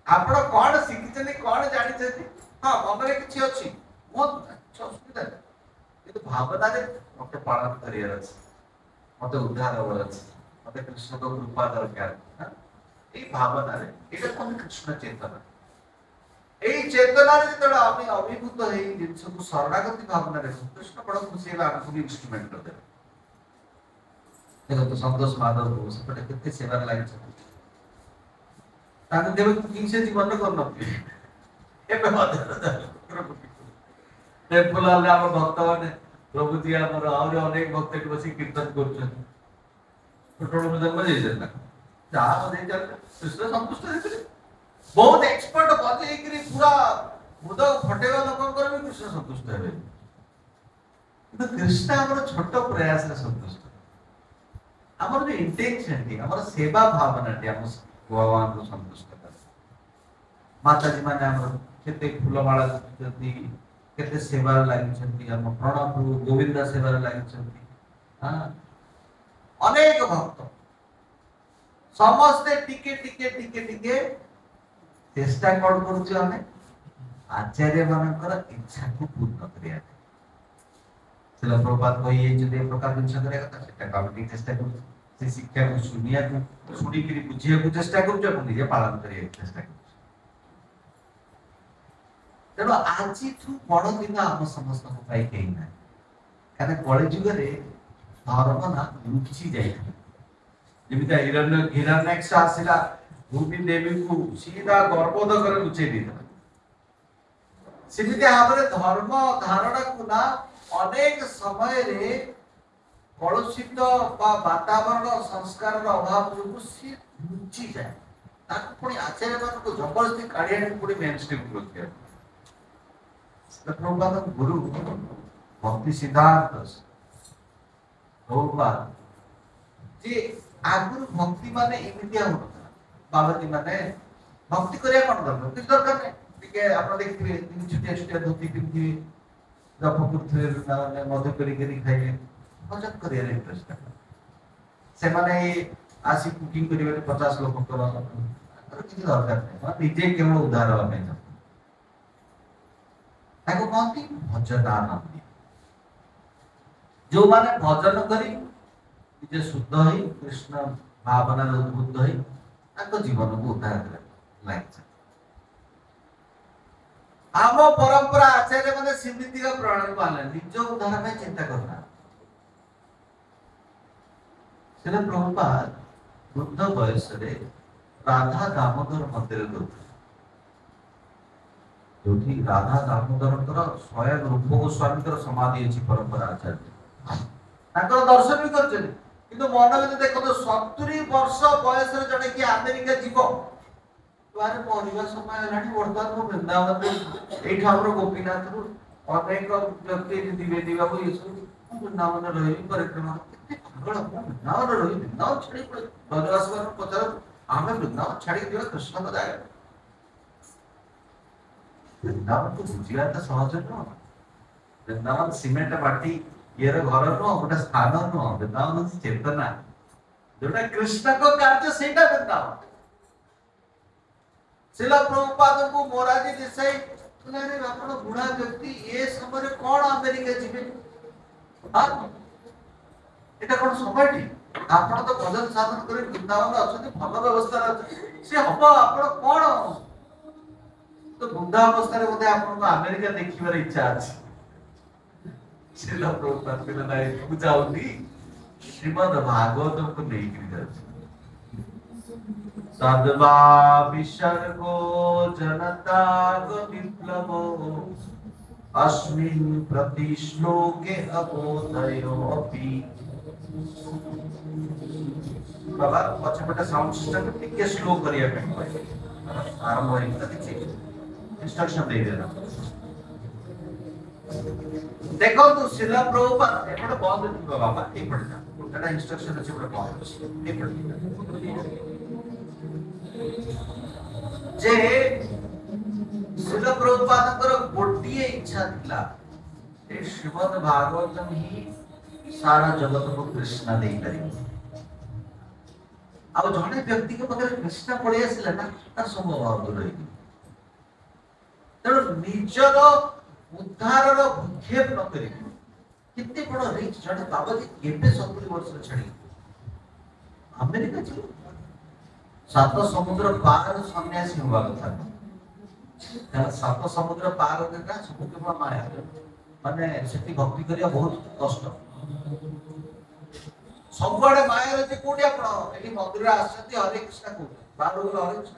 आपण कोन शिखिचनी कोन जानि छथि हां मनरे किछि अछि बहुत असुविधा किंतु भावना रे मते पालन करियर अछि मते उद्धार होवर अछि मते कृष्ण को कृपा दरकार हां এই ভাবনা রে এটা কোন কৃষ্ণ চেতনা এই চেতনা রে যেটা আমি অভিভূত হই জিনিসକୁ শরণাগতি ভাবনা রে কৃষ্ণ বড় খুশি হবে আমাকে भी ইনস্ট্রুমেন্ট করে দেখো তো সন্তোষ মাধব को সেটা কেতে সেবার লাগিছে তাকে দেবে কিংসে জীবন করন এবে টেম্পল আলে আমার ভক্ত মানে প্রভু জি আমার আর অনেক ভক্ত বসে কীর্তন করছেন ছোট ছোট জন্ম দিয়েছেন না जहां दे चल कृष्ण संतुष्ट है बहुत एक्सपर्ट बजे कि पूरा मुद फटेगा लोकंकर भी कृष्ण संतुष्ट है तो कृष्ण हमर छोट प्रयास रे संतुष्ट हमर जो इंटेंशन थी हमर सेवा भावना थी हम भगवान को संतुष्ट कर माता जी माने हमर केते फूलमाला जति केते सेवा लागि छथि हम प्रणव गोविंद सेवा लागि छथि हां अनेक भक्त समस्त टिके टिके टिके टिके चेष्टा कोन करूछु हमें आचार्य मानकर इच्छा को पूर्ण करिया सेला प्रभात को ये जो दे प्रकार दिन करे कथा सेटा काबटी चेष्टा करू से शिक्षा को सुनिया को सुनी करी बुझिया को चेष्टा करू जो निजे पालन करिया चेष्टा करू तेनो आजि थु बड़ दिन हम समस्त को पाई केई ना काने कଳି जुगरे धर्म ना लुचि जाई जेमिता हिरण्यक्ष आसिला भूमि देवी को सीधा गर्भोध कर लुचै दिला सिमिते हमरे धर्म धारणा को ना अनेक समय रे कलुषित बा वातावरण संस्कार रो अभाव जो सी लुचि जाए ताको पुणी आचार्य मानको जबरदस्ती काढिया पुणी मेन स्ट्रीम को रखिया प्रभुपाद गुरु भक्ति सिद्धांत प्रभुपाद जे आगुरु भक्ति माने एमितिया होता बाबाजी माने भक्ति करिया कोन दरकार किछ दरकार नै टिके आपण देखिबे छुटिया छुटिया धोती पिंधि जप करथले ना मधु करी खाइले भजन करिया इंटरेस्ट से माने आसी कुकिंग करिवे 50 लोक कर किछ दरकार नै निजे केवल उद्धार हमें ताको कहती भजनानंदी जो माने भजन करी निजे शुद्ध होई कृष्ण भावना उद्बुद्ध होई ताको जीवन को उद्धार करे लाइक आम परंपरा आचार्य माने सिद्धिति का प्रणाली पालन निज उद्धार में चिंता करना सेना प्रभुपाद बुद्ध बयस रे राधा दामोदर मंदिर गए जोठी राधा दामोदर स्वयं रूप गोस्वामी समाधि अच्छी परंपरा आचार्य दर्शन भी कर किंतु मन में देखो तो 70 वर्ष बयस जड़े कि अमेरिका जीव तुआरे पढ़ा समय बर्तमान मो वृंदावन ये गोपीनाथ अनेक व्यक्ति द्विवेदी बाबू ये सब वृंदावन रही परिक्रमा वृंदावन रही वृंदावन छाड़ी ब्रजवास पचार आम वृंदावन छाड़ी दिवा कृष्ण को जाए वृंदावन को बुझिया तो सहज नुह वृंदावन सीमेंट माटी ये घर नुह गोटे स्थान नुह वृंदावन चेतना जोटा कृष्ण को कार्य सेटा वृंदावन शिला प्रभुपाद को मोराजी देसाई अरे आपण बुढ़ा व्यक्ति ये समय कौन अमेरिका जीवे एटा कौन समय ठीक आपण तो भजन साधन कर वृंदावन अच्छे भल व्यवस्था से हम आपण कौन तो बुद्धा अवस्था बोधे आपको अमेरिका देखिबार इच्छा अछि श्रीला प्रभुपाद कहले नाही तू जाउनी श्रीमद् भागवत को नहीं गिर जाछि सद्वा विसर्गो जनता गो विप्लवो अस्मिन् प्रति श्लोके अबोधयो अपि बाबा पछपटे साउंड सिस्टम टिके स्लो करिया पे आरंभ होई त किछि इंस्ट्रक्शन दे देना देखो तो शिला प्रभुपाद एपटे बंद दिबो बाबा ए पड़ता उल्टा इंस्ट्रक्शन अछि बंद ए पड़ता जे शिला प्रभुपादଙ୍କର गोटिए इच्छा थिला ए श्रीमद् भागवतम ही सारा जगत को कृष्ण दे करी अब जने व्यक्ति के पकड़ कृष्ण पड़े आसिला ना तार संभव दूर होई तेणु निजर उद्धारर भूक्षेप न करी कितने बड़ रिच जने बाबाजी केबे 70 वर्ष छड़ी अमेरिका छी सात समुद्र पार सन्यासी हुआ कथा सात समुद्र पार देना सब केवल माया माने सेठी भक्ति करिया बहुत कष्ट सबुआडे माया रे कोठी आपण एठी मंदिर आछथि हरे कृष्ण को बारो हरे कृष्ण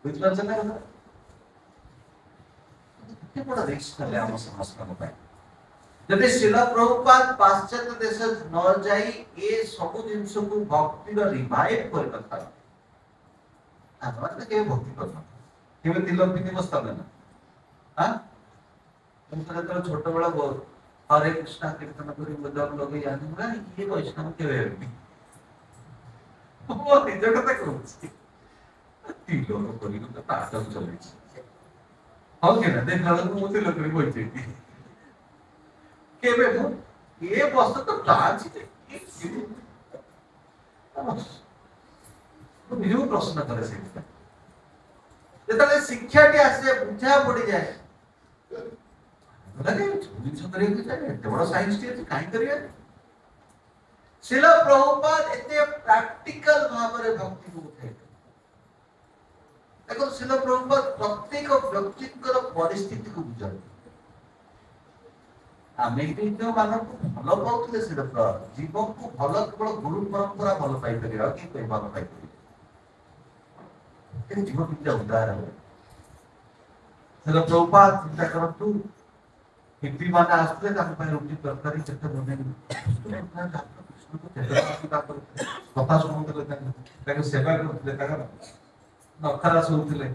बुझ पाछन ना कितने बड़ा रिस्क ले हम समाज को पाए जदि शिला प्रभुपाद पाश्चात्य देश न जाई ए सब जिंस को भक्ति रो रिवाइव कर कथा आत्मा के भक्ति करना केबे तिलक पिनी बस्ता ना हां तुम तो छोट बड़ा हरे कृष्ण कीर्तन करी मदन लोग यानी ना ये वैष्णव के वे वो निज कथा कहूची तिलक करी तो ताटम चली हो के ना देखला को मोते लोग रे बोलते केबे हो ये वस्तु तो डांस है तो निजो प्रश्न करे से जेतले शिक्षा के आसे बुझा पड़ी जाए लगे जिस तरह के जाए एते बड़ा साइंस टी काई करिया शिला प्रभुपाद एते प्रैक्टिकल भाव रे भक्ति को उठे देखो शिला प्रभुपाद प्रत्येक व्यक्तिकर परिस्थिति को बुझा आमे तो मानव को भलो पाउतले से जीवन को भलो केवल गुरु परंपरा भलो पाई परिया कि कोई भलो पाई परिया जीवन कितना उदार है शिला प्रभुपाद चिंता करतु हिप्पी माने आस्ते ताके पे रोटी तरकारी चट्टा बने कृष्ण କଥା ଶୁଣୁଥିଲେ, ତାଙ୍କୁ ସେବା କରୁଥିଲେ, ତାଙ୍କର ନଖରା ଶୁଣୁଥିଲେ।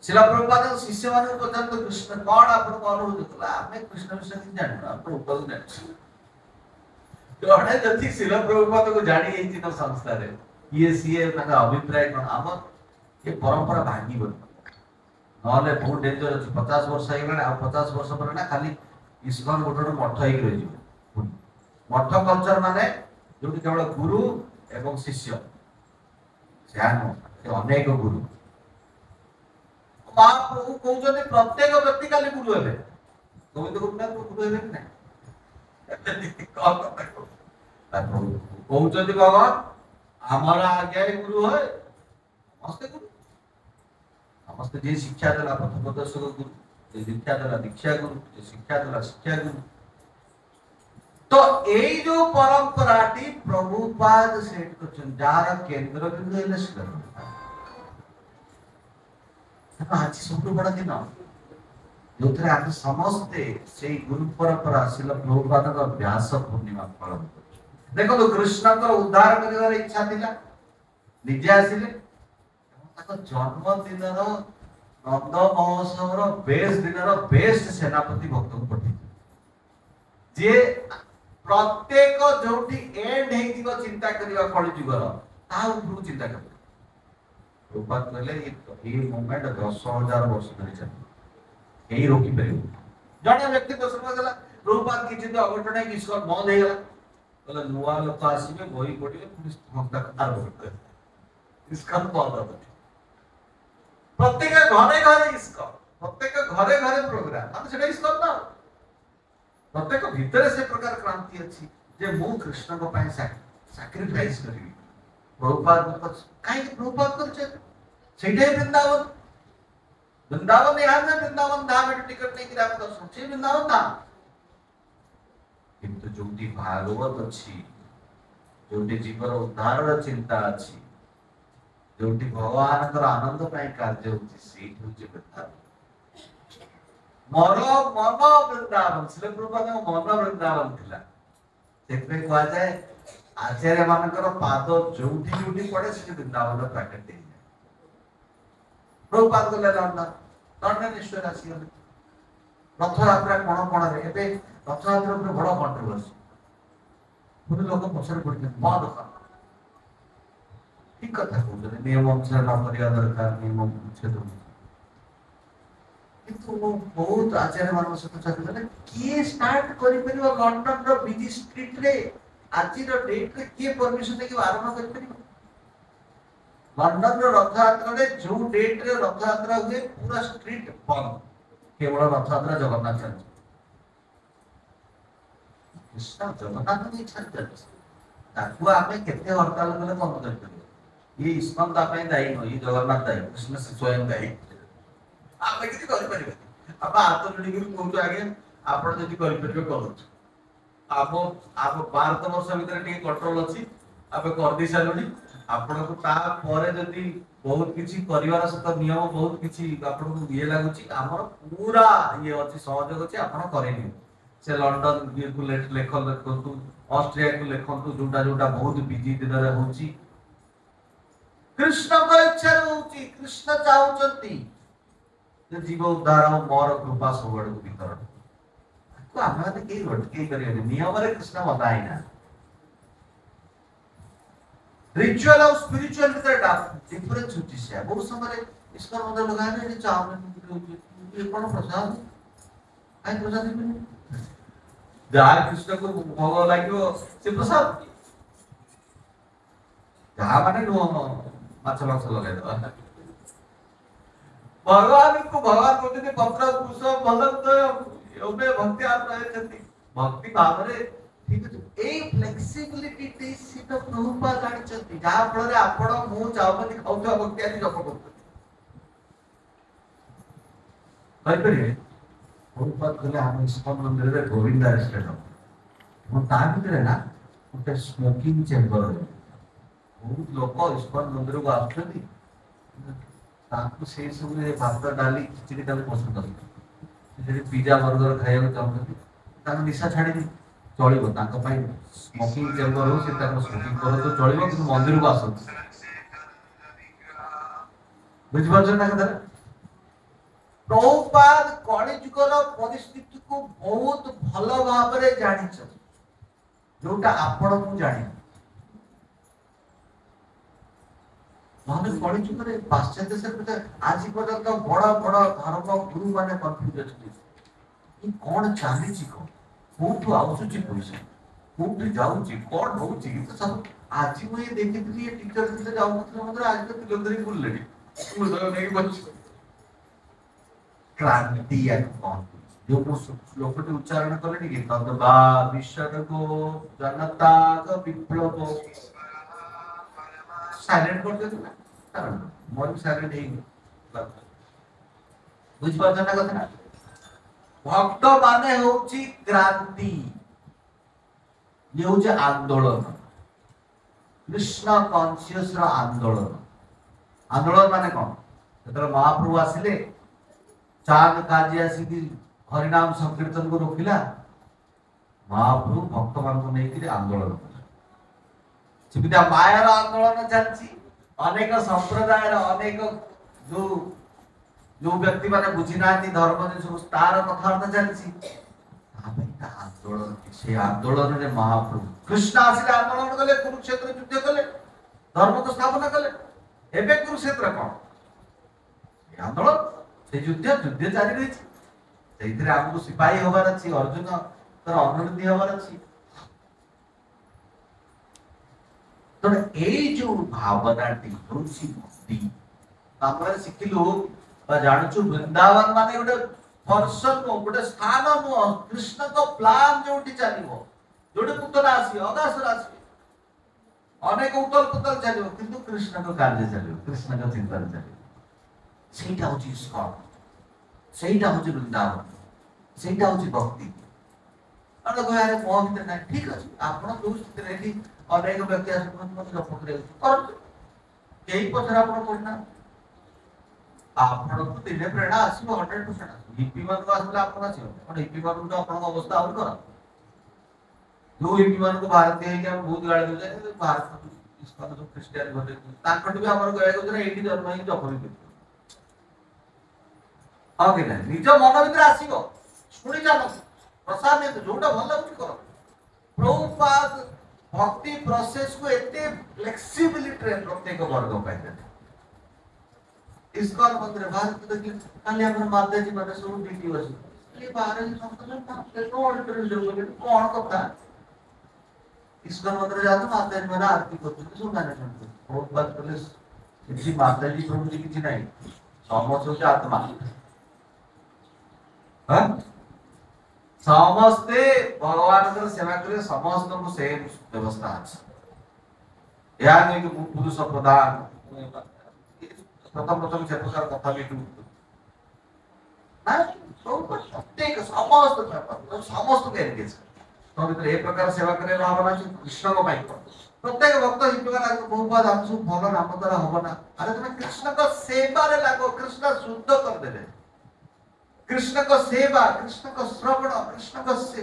ଶିଲା ପ୍ରଭୁପାଦ ଶିଷ୍ୟ ମାନଙ୍କୁ ପଚାରନ୍ତୁ କୃଷ୍ଣ କଣ ଆପଣଙ୍କୁ ଅନୁଭୂତି ଥିଲା? ଆମେ କୃଷ୍ଣ ବିଷୟରେ କିଛି ଜାଣିନୁ, ଆପଣ ଉପରୁ ଜାଣିଛୁ। ଜଣେ ଯଦି ଶିଲା ପ୍ରଭୁପାଦକୁ ଜାଣି ଯାଇଛି ତ ସଂସ୍ଥାରେ ଇଏ ସିଏ ତାଙ୍କ ଅଭିପ୍ରାୟ କଣ, ଆମ ଏ ପରମ୍ପରା ଭାଙ୍ଗିବନି, ନହେଲେ ବହୁତ ଡେଞ୍ଜର ଅଛି। 50 ବର୍ଷ ହେଇଗଲାଣି, ଆଉ 50 ବର୍ଷ ପରେ ନା ଖାଲି ଇସ୍କନ ଗୋଟେ ଗୋଟେ ମଠ ହେଇକି ରହିଯିବ। ମଠ କଲଚର ମାନେ ଯୋଉଠି କେବଳ ଗୁରୁ ଏବଂ ଶିଷ୍ୟ, ସେହା ନୁହଁ, ଅନେକ ଗୁରୁ। ମହାପ୍ରଭୁ କହୁଛନ୍ତି ପ୍ରତ୍ୟେକ ବ୍ୟକ୍ତି କାଲି ଗୁରୁ ହେବେ। ଗୋବିନ୍ଦ ଗୁରୁ ହେବେ କି ନାହିଁ? କହୁଛନ୍ତି ଭଗବାନ ଆମର ଆଜ୍ଞା ଗୁରୁ ହଏ, ସମସ୍ତେ ଗୁରୁ, ସମସ୍ତେ ଯିଏ ଶିକ୍ଷା ଦେଲା ପଥପ୍ରଦର୍ଶକ ଗୁରୁ, ଯିଏ ଦୀକ୍ଷା ଦେଲା ଦୀକ୍ଷା ଗୁରୁ, ଯିଏ ଶିକ୍ଷା ଦେଲା ଶିକ୍ଷା ଗୁରୁ। ତ ଏଇ ଯୋଉ ପରମ୍ପରାଟି ପ୍ରଭୁପାଦ ସେଟ୍ କରିଛନ୍ତି, ଯାହାର କେନ୍ଦ୍ର ବିନ୍ଦୁ ହେଲେ ଶିଲା ପ୍ରଭୁପାଦ। ଆଜି ସବୁଠୁ ବଡ଼ ଦିନ ଯୋଉଥିରେ ଆମେ ସମସ୍ତେ ସେଇ ଗୁରୁ ପରମ୍ପରା ଶିଲା ପ୍ରଭୁପାଦଙ୍କ ବ୍ୟାସ ପୂର୍ଣ୍ଣିମା ପାଳନ କରୁଛୁ। ଦେଖନ୍ତୁ କୃଷ୍ଣଙ୍କର ଉଦ୍ଧାର କରିବାର ଇଚ୍ଛା ଥିଲା, ନିଜେ ଆସିଲେ, ତାଙ୍କ ଜନ୍ମଦିନର ନନ୍ଦ ମହୋତ୍ସବର ବେଷ୍ଟ ଦିନର ବେଷ୍ଟ ସେନାପତି ଭକ୍ତଙ୍କୁ ପଠେଇଥିଲେ, ଯିଏ ପ୍ରତ୍ୟେକ ଯୋଉଠି ଏଣ୍ଡ ହେଇଯିବ ଚିନ୍ତା କରିବା କଳି ଯୁଗର, ତା ଉପରକୁ ଚିନ୍ତା କରିବ। ପ୍ରଭୁପାଦ କହିଲେ ଏଇ ମୁଭମେଣ୍ଟ 10,000 ବର୍ଷ ଧରି ଚାଲିବ, କେହି ରୋକି ପାରିବ। ଜଣେ ବ୍ୟକ୍ତି ପ୍ରଶ୍ନ କଲା ପ୍ରଭୁପାଦ କିଛି ତ ଅଘଟଣ ହେଇକି ଇସ୍କନ ବନ୍ଦ ହେଇଗଲା, କହିଲେ ନୂଆ ଲୋକ ଆସିବେ, ବହି ପଢିବେ, ପୁଣି ସଂସ୍ଥା ଆରମ୍ଭ କରିବେ, ଇସ୍କନ ବନ୍ଦ ହବ। ପ୍ରତ୍ୟେକ ଘରେ ଘରେ ଇସ୍କନ, ପ୍ରତ୍ୟେକ ଘରେ ଘରେ ପ୍ରୋଗ୍ରାମ, ମାନେ ସେଟା ଇସ୍କନ ନା। ପ୍ରତ୍ୟେକ ଭିତରେ ସେ ପ୍ରକାର କ୍ରାନ୍ତି ଅଛି ଯେ ମୁଁ କୃଷ୍ଣଙ୍କ ପାଇଁ ସାକ୍ରିଫାଇସ୍ କରିବି। ପ୍ରଭୁପାଦ କାହିଁକି ପ୍ରଭୁପାଦ କରିଛନ୍ତି? ସେଇଟା ହିଁ ବୃନ୍ଦାବନ। वृंदावन यहाँ में वृंदावन धाम टिकट नहीं किया दर्शन से वृंदावन धाम, किंतु जोटी भागवत अच्छी, जोटी जीवन उद्धार चिंता अच्छी, जोटी भगवान आनंद कार्य होती सीट होची वृंदावन। मन वृंदावन श्री प्रभुपाद मन वृंदावन थिला। सेतबे कहा जाए आचार्य मानकर पाद जोटी जोटी पड़े से वृंदावन प्राकट दे जाए। प्रभुपाद को ले लंडन ईश्वर आसीगले रथयात्रा कोण कोण रे एबे रथयात्रा ऊपर बड़ कंट्रोवर्सी, पुनी लोक पछरे पड़ते बंद कर, ठीक कथा कहते नियम अनुसार न करिया दरकार, नियम उच्छेद किंतु बहुत आचार्य मान सहित चलते किए स्टार्ट करि परिबो लंडन रो बिजी स्ट्रीट रे आज रो डेट रे किए परमिशन के आरंभ करि परिबो। लंडन रथयात्रा जो डेट रे रथयात्रा हुए पूरा स्ट्रीट बंद, केवल रथयात्रा जगन्नाथ चलते, कृष्ण जगन्नाथ नहीं छाड़ते ताकू आमे केते हड़ताल कले बंद कर परिबो। ये इस्कन ता पे दाई न, ये जगन्नाथ दाई, कृष्ण से स्वयं दाई। आमे किति करि परिबे, आप हाथ जोड़ी के कहू आगे आपण जदि करि परिबे करू। आप 12 वर्ष भीतर टी कंट्रोल अछि, आप कर दी सालोनी आपण को ता परे जदि बहुत किछि परिवार सहित नियम बहुत किछि आपण को ये लागुची हमर पूरा ये अछि सहयोग अछि, आपण करेनी से लंडन ये को लेखन लिखंतु, ऑस्ट्रिया को लिखंतु, जोटा जोटा बहुत बिजी दिन रे होची। कृष्ण को इच्छा होची, कृष्ण चाहुचंती जे जीव उद्धार मोर कृपा सबड़ को वितरण को आमाने के रोटके करियो नियम रे कृष्ण बताई ना। रिचुअल और स्पिरिचुअल भीतर डिफरेंस होची से बहुत समय इसका मतलब लगाने ने चावल ये कोन प्रसाद आई प्रसाद में जहाँ कृष्ण को भोग लागियो से प्रसाद जहाँ माने नो माछ माछ लगाय दो भगवान कहते पत्र पुष्प फलत योगे भक्ति आप रहते भक्ति भाव रे ठीक है। ए फ्लेक्सिबिलिटी टी सीट प्रभुपाद जानिचंती जहाँ फल रे आपण मु चावल खाउथवा भक्ति आदि जप करते कहि परिबे। प्रभुपाद कहले हम इस्कन मंदिर रे गोविंदा रेस्टोरेंट हम ता भीतर ना ओटे स्मोकिंग चेंबर रे बहुत लोक इस्कन मंदिर को आछथि ताकू से सब रे भात डाली खिचड़ी का पसंद करते से पिज्जा बर्गर खाइबा चाहते ताकू निशा छाड़ी दी चलिबो तांको ପାଇଁ स्मोकिंग चेम्बर हो से ताको स्मोकिंग करो तो चलिबो कि मंदिर को आसो बुझिपारछ ना कथा प्रभुपाद कଳି जुगर परिस्थिति को बहुत भल भाव रे जानिछ जोटा आपण को जानि माने कଳି जुगर पाश्चात्य से आज पर्यंत बड़ा बड़ा धर्म गुरु माने कंफ्यूज अछि कि कोन चाहि छी को कोठु आउछि पैसा कोठु जाउछि कोन होउछि तो सब आज मैं देखितली ये टीचर से जाउ मतलब आज तो तिलंदरी बोल लेडी मुझे नहीं बच क्रांति या कौन जो लोग उच्चारण कले कि तदबा विश्व को जनता का विप्लव साइलेंट कर देते ना कारण मन साइलेंट है बुझ पाछ ना कथा भक्त माने होची क्रांति ये होची आंदोलन कृष्ण कॉन्शियस रा आंदोलन आंदोलन माने कौन जतरा महाप्रभु आसिले चांद काजी आसी हरिनाम संकीर्तन को रोकिला महाप्रभु भक्त मान को नहीं आंदोलन सुविधा मायार आंदोलन चलछि अनेक संप्रदाय अनेक जो जो व्यक्ति माने बुझी नाती धर्म जे सब तार कथार्थ चलछि आंदोलन से आंदोलन रे महाप्रभु कृष्ण आसिले आंदोलन कले कुरुक्षेत्र युद्ध कले धर्म को स्थापना कले एबे कुरुक्षेत्र कोन आंदोलन से युद्ध जारी रही सेइतरे हमको सिपाही होबार अछि अर्जुन तर अनुमति होबार अछि तो ए जो भावनाटी होछि भक्ति हमरे सिखिलु जानुछु वृंदावन माने गोटे पर्सन गोटे स्थान नो कृष्ण को प्लान जोटी चलिबो जोटी पुतला आसी अगासर आसी अनेक उतल पुतल चलिबो किंतु कृष्ण को कार्य चलिबो कृष्ण को चिंतन चलिबो सेटा होची स्कॉट सेटा होची वृंदावन सेटा होची भक्ति अरे को यार मो भीतर ना ठीक अछि आपण जो स्थिति रेडी अनेक व्यक्ति आसुन मत जप करे और केही पथर आपण कोना आपण तो दिने प्रेरणा आसीबो 100% आसीबो हिपी मान को आसले आपण आसीबो पण हिपी मान को आपण अवस्था और कर जो हिपी मान को भारत दे के हम बहुत गाड़ी दे जाए भारत इसका तो क्रिश्चियन होते ताकट भी हमर गए को जरा एठी जन्म ही जप भी आगे ना निज मन भीतर आसीबो सुनी जानो प्रसाद ने जोटा भल लागु करो प्रभुपाद भक्ति प्रोसेस को एते फ्लेक्सिबिलिटी ट्रेन प्रत्येक वर्ग पाइते इसका मंदिर भारत देखिए खाली अपन माता जी माने सब ड्यूटी अछि ये बाहर ही संतलन का तो ऑर्डर जरूर कौन कथा इसका मंदिर जातो माता जी माने आरती करते सब मैनेजमेंट बहुत बात पुलिस किसी माता जी प्रभु जी किछि नहीं समस्त आत्मा हां समस्ते भगवान कर सेवा करे समस्त को सेम व्यवस्था अछि या नहीं कि पुरुष प्रधान प्रथम से प्रकार कथा भी ना तो प्रत्येक समस्त के एंगेज तो भीतर ए प्रकार सेवा करे भावना अछि कृष्ण को पाई प्रत्येक भक्त इ प्रकार बहुत बात हम सब भलो नाम द्वारा होबना अरे तुम कृष्ण को सेवा रे लागो कृष्ण शुद्ध कर देले कृष्ण को सेवा कृष्ण को श्रवण कृष्ण को से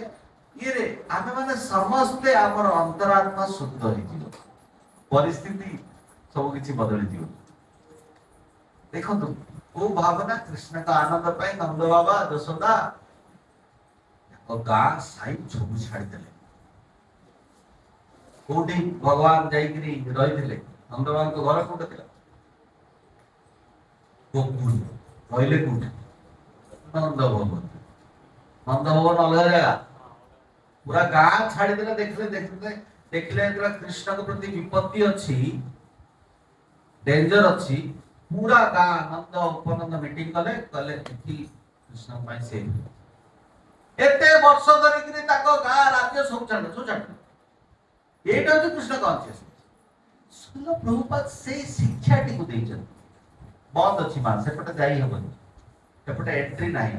ये रे आमे माने समस्त हमर अंतरात्मा शुद्ध होई जिवो परिस्थिति सब किछि बदली जिवो देखो तो वो भावना कृष्ण का आनंद पाई नंद बाबा यशोदा और गां साइड छबु छाड़ी देले कोठी भगवान जाईकरी रही थिले नंद बाबा को घर कोठे थिला कोकुल पहिले कोठे नंद भवन अलग जगह पूरा गां छाड़ी देले देखले कृष्ण के प्रति विपत्ति अछि डेंजर अछि पूरा गां नंद उपनंद मीटिंग कले कृष्ण पाई से एते वर्ष धरि कि ताको गां राज्य सब छाड़ एटा तो कृष्ण कॉन्शियस सुनो प्रभुपाद से शिक्षा टी को देछन बहुत अच्छी बात से पटे जाई हबन एपटे एंट्री नाही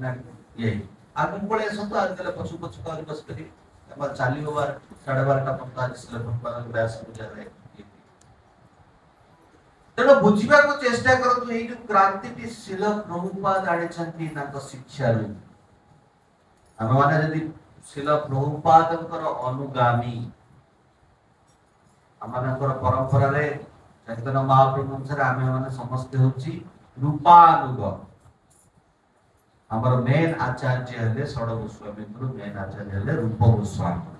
ना ये आगु पळे सतो आज तले पशु पशु का बस करी हम चाली बार 12:30 का पंता जिसले भगवान व्यास पूजा रे तेणु बुझिबा को चेष्टा करतु एई जो क्रांति टी शिल प्रभुपाद आडे छंती ताको शिक्षा रू हम माने यदि शिल प्रभुपादଙ୍କର अनुगामी आमनकर परंपरा रे चैतन्य महाप्रभु अनुसार आमे माने समस्त होची रूपानुग हमर मेन आचार्य हले षड गोस्वामी मेन आचार्य हले रूप गोस्वामी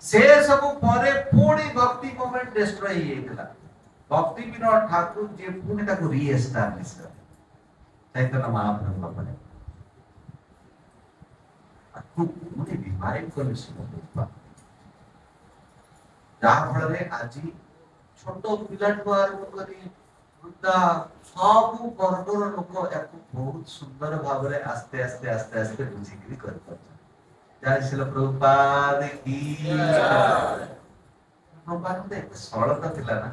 से सब परे पूरी भक्ति मोमेंट डिस्ट्रॉय हेतला भक्ति विनोद ठाकुर जे पुणे ताको रीएस्टैब्लिश कर चैतन्य महाप्रभु अपने आपको मुझे रिवाइव करने से होता जहाँ फल रे आजी छोटो पिलाटो आरंभ करी वृद्धा सब वर्गर लोक याको बहुत सुंदर भाव रे आस्ते आस्ते आस्ते आस्ते बुझिकरी कर पाछन जय श्री प्रभुपाद की प्रभुपाद ते सरलता थिला ना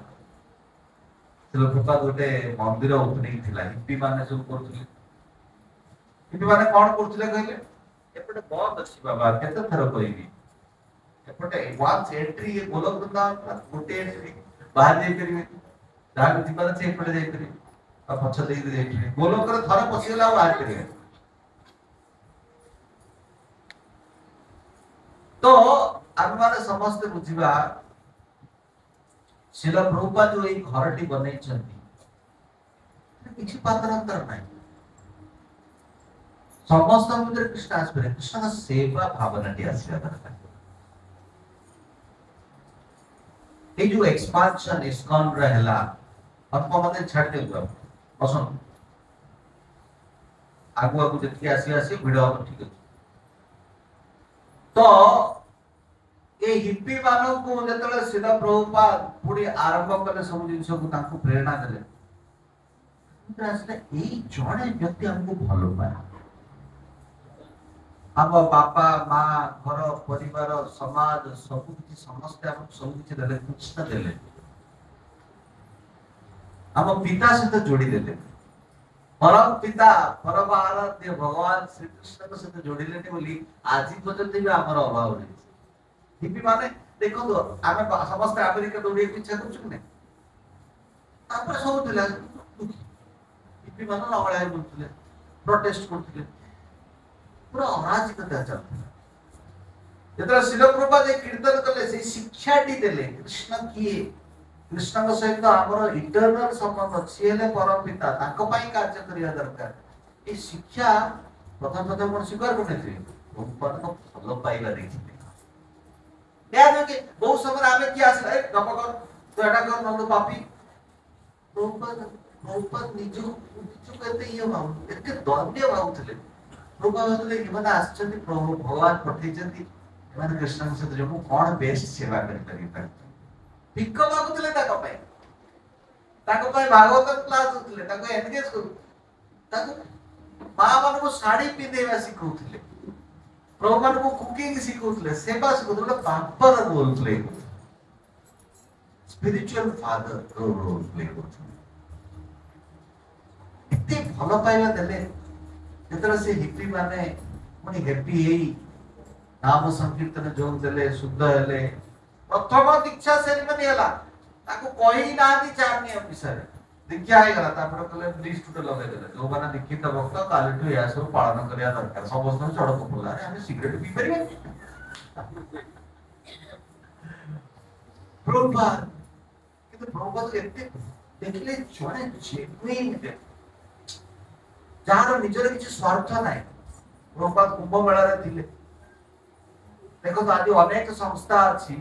श्री प्रभुपाद गोटे मंदिर ओपनिंग थिला हिप्पी माने सब करथुले हिप्पी माने कोन करथुले कहले एपटे बहुत अच्छी बाबा केते थर कहबी एपटे वंस एंट्री गोलक वृंदावन गोटे एंट्री बाहर जाई परिबे जहाँ जीवन से एपटे जाई परिबे आ पछ देई जाई परिबे गोलक रे थर पसिला बाहर परिबे तो हम माने समस्त बुझिबा शिल प्रभुपाद जो एक घरटी बनै छथि किछि पात्रांतर नाही समस्त भीतर कृष्ण आसपरे कृष्ण का सेवा भावनाटी आसिया दरकार ए जो एक्सपांशन इस्कॉन रहला अल्प मते छाड़ दे पसंद आगु आगु जति आसी वीडियो ठीक अछि तो ए हिप्पी मानो को जतले सीधा प्रभुपाद पुडी आरंभ कले सब जिंस को तांको प्रेरणा देले ए जणे व्यक्ति हमको भलो पाए हम बापा माँ घर परिवार समाज सब किछि समस्त हम सब किछि देले कृष्ण देले हम पिता से तो जोड़ी देले परम पिता परम आराध्य भगवान श्री कृष्ण के साथ जोड़ी लेने बोली आज पर्यंत भी हमर अभाव नहीं हिप्पी माने देखो तो आमे समस्त अमेरिका दौड़ी इच्छा करछु ने तापर सब दिला हिप्पी माने लहळाय बोलथले प्रोटेस्ट करथले पूरा अराजकता चलता जेतरा शिल प्रभुपाद कीर्तन कले से शिक्षा दी देले कृष्ण किए कृष्ण के सहित हमर इंटरनल संबंध अछि हेले परम पिता ताको पई कार्य करिया दरकार ए शिक्षा प्रथम प्रथम कोन स्वीकार करने थे प्रभुपाद को फलो पाइला देखि याद है कि बहुत समय आमे की आसला ए गपकर तो एटा कर नंद पापी प्रभुपाद निजो कहते ये भाव एते दंड्य भाव थले प्रभुपाद ले इमान आश्चर्य प्रभु भगवान पठै जंती इमान कृष्ण से जो कोन बेस्ट सेवा करि परिता भिक्ख मागुतले ताको पई भागवत क्लास होतले ताको एनगेज करू ताको मां मन को साड़ी पिंदेवा सिखौतले प्रभु मन को कुकिंग सिखौतले सेवा सिखौतले पापर role play spiritual father role play करथले इते भलो पाइबा देले जेतरा से हिप्पी माने मनी हैप्पी एई नाम संकीर्तन जो देले शुद्ध हेले प्रथम दीक्षा सेरेमनी हला ताको कहि ना दी चारनी ऑफिसर दीक्षा आइ गला तापर कले लिस्ट उठे लगे देले जो बना दीक्षित भक्त कालिठु या सब पालन करिया दरकार समस्त सड़क पुला रे हम सिगरेट पी परिबे प्रभुपाद किंतु प्रभुपाद एते देखले जणे जेनुइन जार निजर किछ स्वार्थ नाही प्रभुपाद कुंभ मेला रे थिले देखो तो आज अनेक संस्था अछि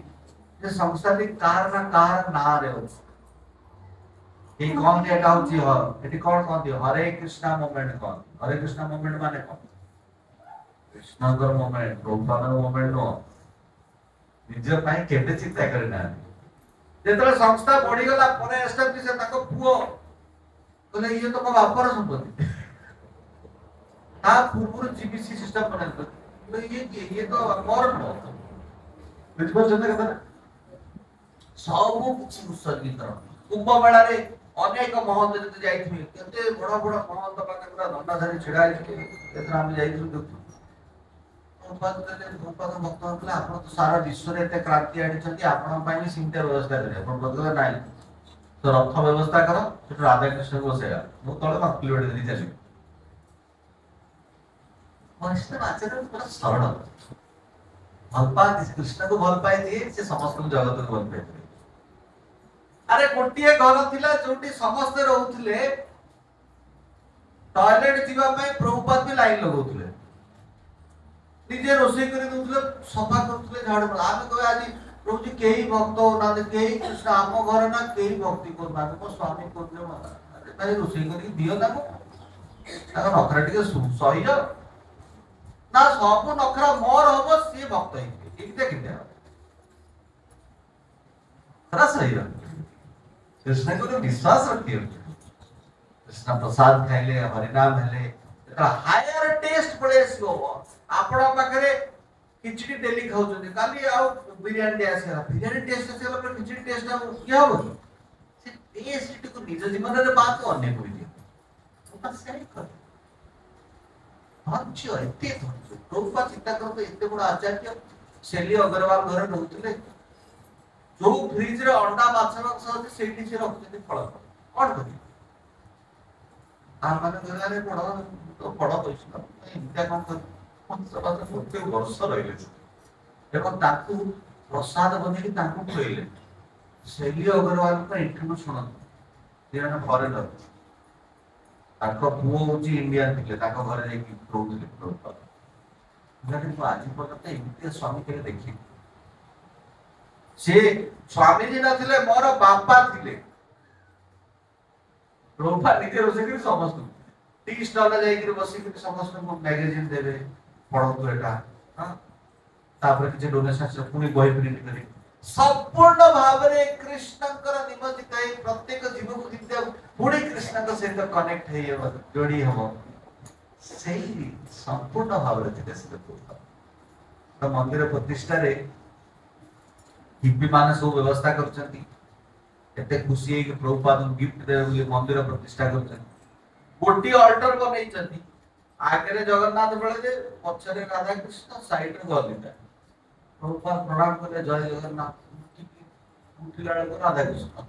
जे संस्था भी कार ना रे अछि ए कोन एटा होची ह एटी कोन कोन दियो हरे कृष्णा मूवमेंट कोन हरे कृष्णा मूवमेंट माने कोन कृष्णगर मूवमेंट प्रभुपाद मूवमेंट नो निजर पाई केबे चिंता करना जेतले संस्था बढी गला परे एस्टैब्लिश ताको पुओ बोले ये तो को बापर संपत्ति ता पूर्व जीबीसी सिस्टम बना तो ये तो मोर नो बुझबो जने कथा सब कुछ उत्सर्गित कुंभ मेला रे अनेक महंत जते जाइथिबे केते बड़ बड़ महंत पाके पूरा दंडाधारी छिड़ा आइथिबे एतरा हम जाइथिलु देखु प्रभुपाद भक्त होतला आपण तो सारा विश्व रे एते क्रांति आडी छथि आपण पई भी सिंता व्यवस्था करे आपण बदला नाही तो रथ व्यवस्था करो तो राधा कृष्ण बसेगा वो तळे मक्कली बडे दी चली वैष्णव आचरण पूरा सरल भल पाती कृष्ण को भल पाई दिए से समस्त जगत को भल पाई अरे गोटे घर थिला जोटी समस्त रहउथिले टॉयलेट जीवा में प्रभुपाद भी लाइन लगौथिले निजे रोषे करी दउथिले सफा करथुले झाड़ू आमे कहे आज प्रभु जी केही भक्त हो ना केही कृष्ण आम घर ना केही भक्ति कर ना मो स्वामी करले अरे भाई रोषे करी दियो ना को नखरा टिके सही जाओ ना सब नखरा मोर हबो सी भक्त ही ठीक देखिते खरा सही है कृष्ण को विश्वास रखिए कृष्ण प्रसाद खाइले हरिनाम हेले हायर टेस्ट पड़े सिओ आपण पाखरे खिचड़ी डेली खाउछन काली आ बिरयानी आसे बिरयानी टेस्ट आसे पर खिचड़ी टेस्ट आ क्या हो से टेस्ट को निज जीवन रे बात अन्य कोई दियो तो बस सही कर धैर्य एते धैर्य प्रभुपाद चिंता करतो एते बड़ आचार्य शैली अग्रवाल घर रहउतले जो फ्रिज रे अंडा माछ मांस सेठी से रखते फल कोन करी आ माने घरे पड़ा तो पड़ा पैसा इंटा कोन कर 5 वर्ष रहिले देखो ताकू प्रसाद बनेकी ताकू खोइले शैली अग्रवाल का इंटरव्यू सुन जेना फॉरेनर ताको पुओ होची इंडियन थिले ताको घरे जाई प्रोग्राम प्रोग्राम लेकिन तो आज पर्यंत इनके स्वामी के देखि से स्वामी जी ना थिले मोर बापा थिले प्रोफा निजे रोसे कि समस्त टी स्टॉल जाई कि बसी कि समस्त को मैगजीन देबे पढो तो एटा हां तापर कि डोनेशन से पुनी बही प्रिंट करी संपूर्ण भाव रे कृष्णकर निमज्जित है प्रत्येक जीव को विद्या पुनी कृष्ण के सहित कनेक्ट है ये जोड़ी हम सही संपूर्ण भाव रे थिले से तो मंदिर प्रतिष्ठा रे हिप्पी माने सब व्यवस्था करछंती एते खुशी है कि प्रभुपाद गिफ्ट दे बोली मंदिर प्रतिष्ठा करछन गोटी अल्टर बनै छथि आगे रे जगन्नाथ बळे दे पछरे राधा कृष्ण साइड रे गदिता प्रभुपाद प्रणाम करे जय जगन्नाथ उठिला को राधा कृष्ण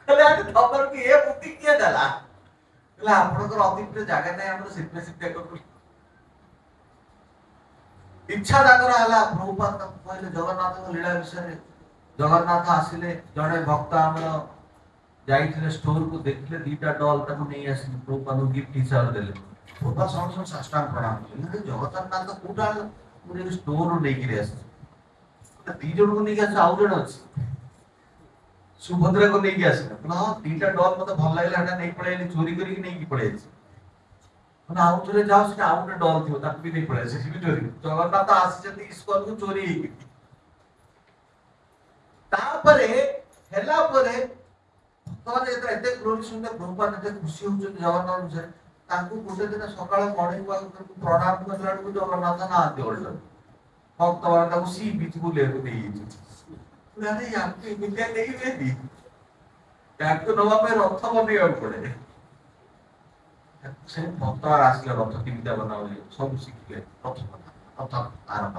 कहले आज खबर कि ए बुद्धि के दला कहले आपण को अतिप्रिय जागा नै हमर सिद्धे सिद्धे कर इच्छा जागर हला प्रभुपाद कहले जगन्नाथ को लीला विषय जगन्नाथ आसिले जड़े भक्त हमर जाइथिले स्टोर को देखले दीटा डॉल तक नहीं आसी प्रभुपाद गिफ्ट हिसाब देले प्रभुपाद सम साष्टांग प्रणाम कहले जगन्नाथ को डाल पूरे स्टोर रो लेके रे आसी तो दी जण को लेके आसी आउ जण अछि सुभद्रा को लेके आसी ना दीटा डॉल मते भल लागला हटा नहीं पड़े चोरी करी कि नहीं की पड़े ना आउ थरे जाओ से आउ ने डॉल थियो ताक भी नहीं पड़े से भी चोरी जगन्नाथ आसी जति स्कॉल को चोरी ही तापरे हेला परे तोरे एते ग्लोरी सुंदर भगवान एते खुशी हो जगन्नाथ से ताकू गोटे दिन सकाळ मॉर्निंग वॉक प्रणाम करला को जगन्नाथ ना आते ओल्ड भक्त वाला को सी बीच को ले को नहीं अरे यार के मिल्या नहीं वेदी ताकू नवा पे रथ बनेवा पड़े से भक्त आसले रथ किमिता बनावले सब शिखले रथ आरंभ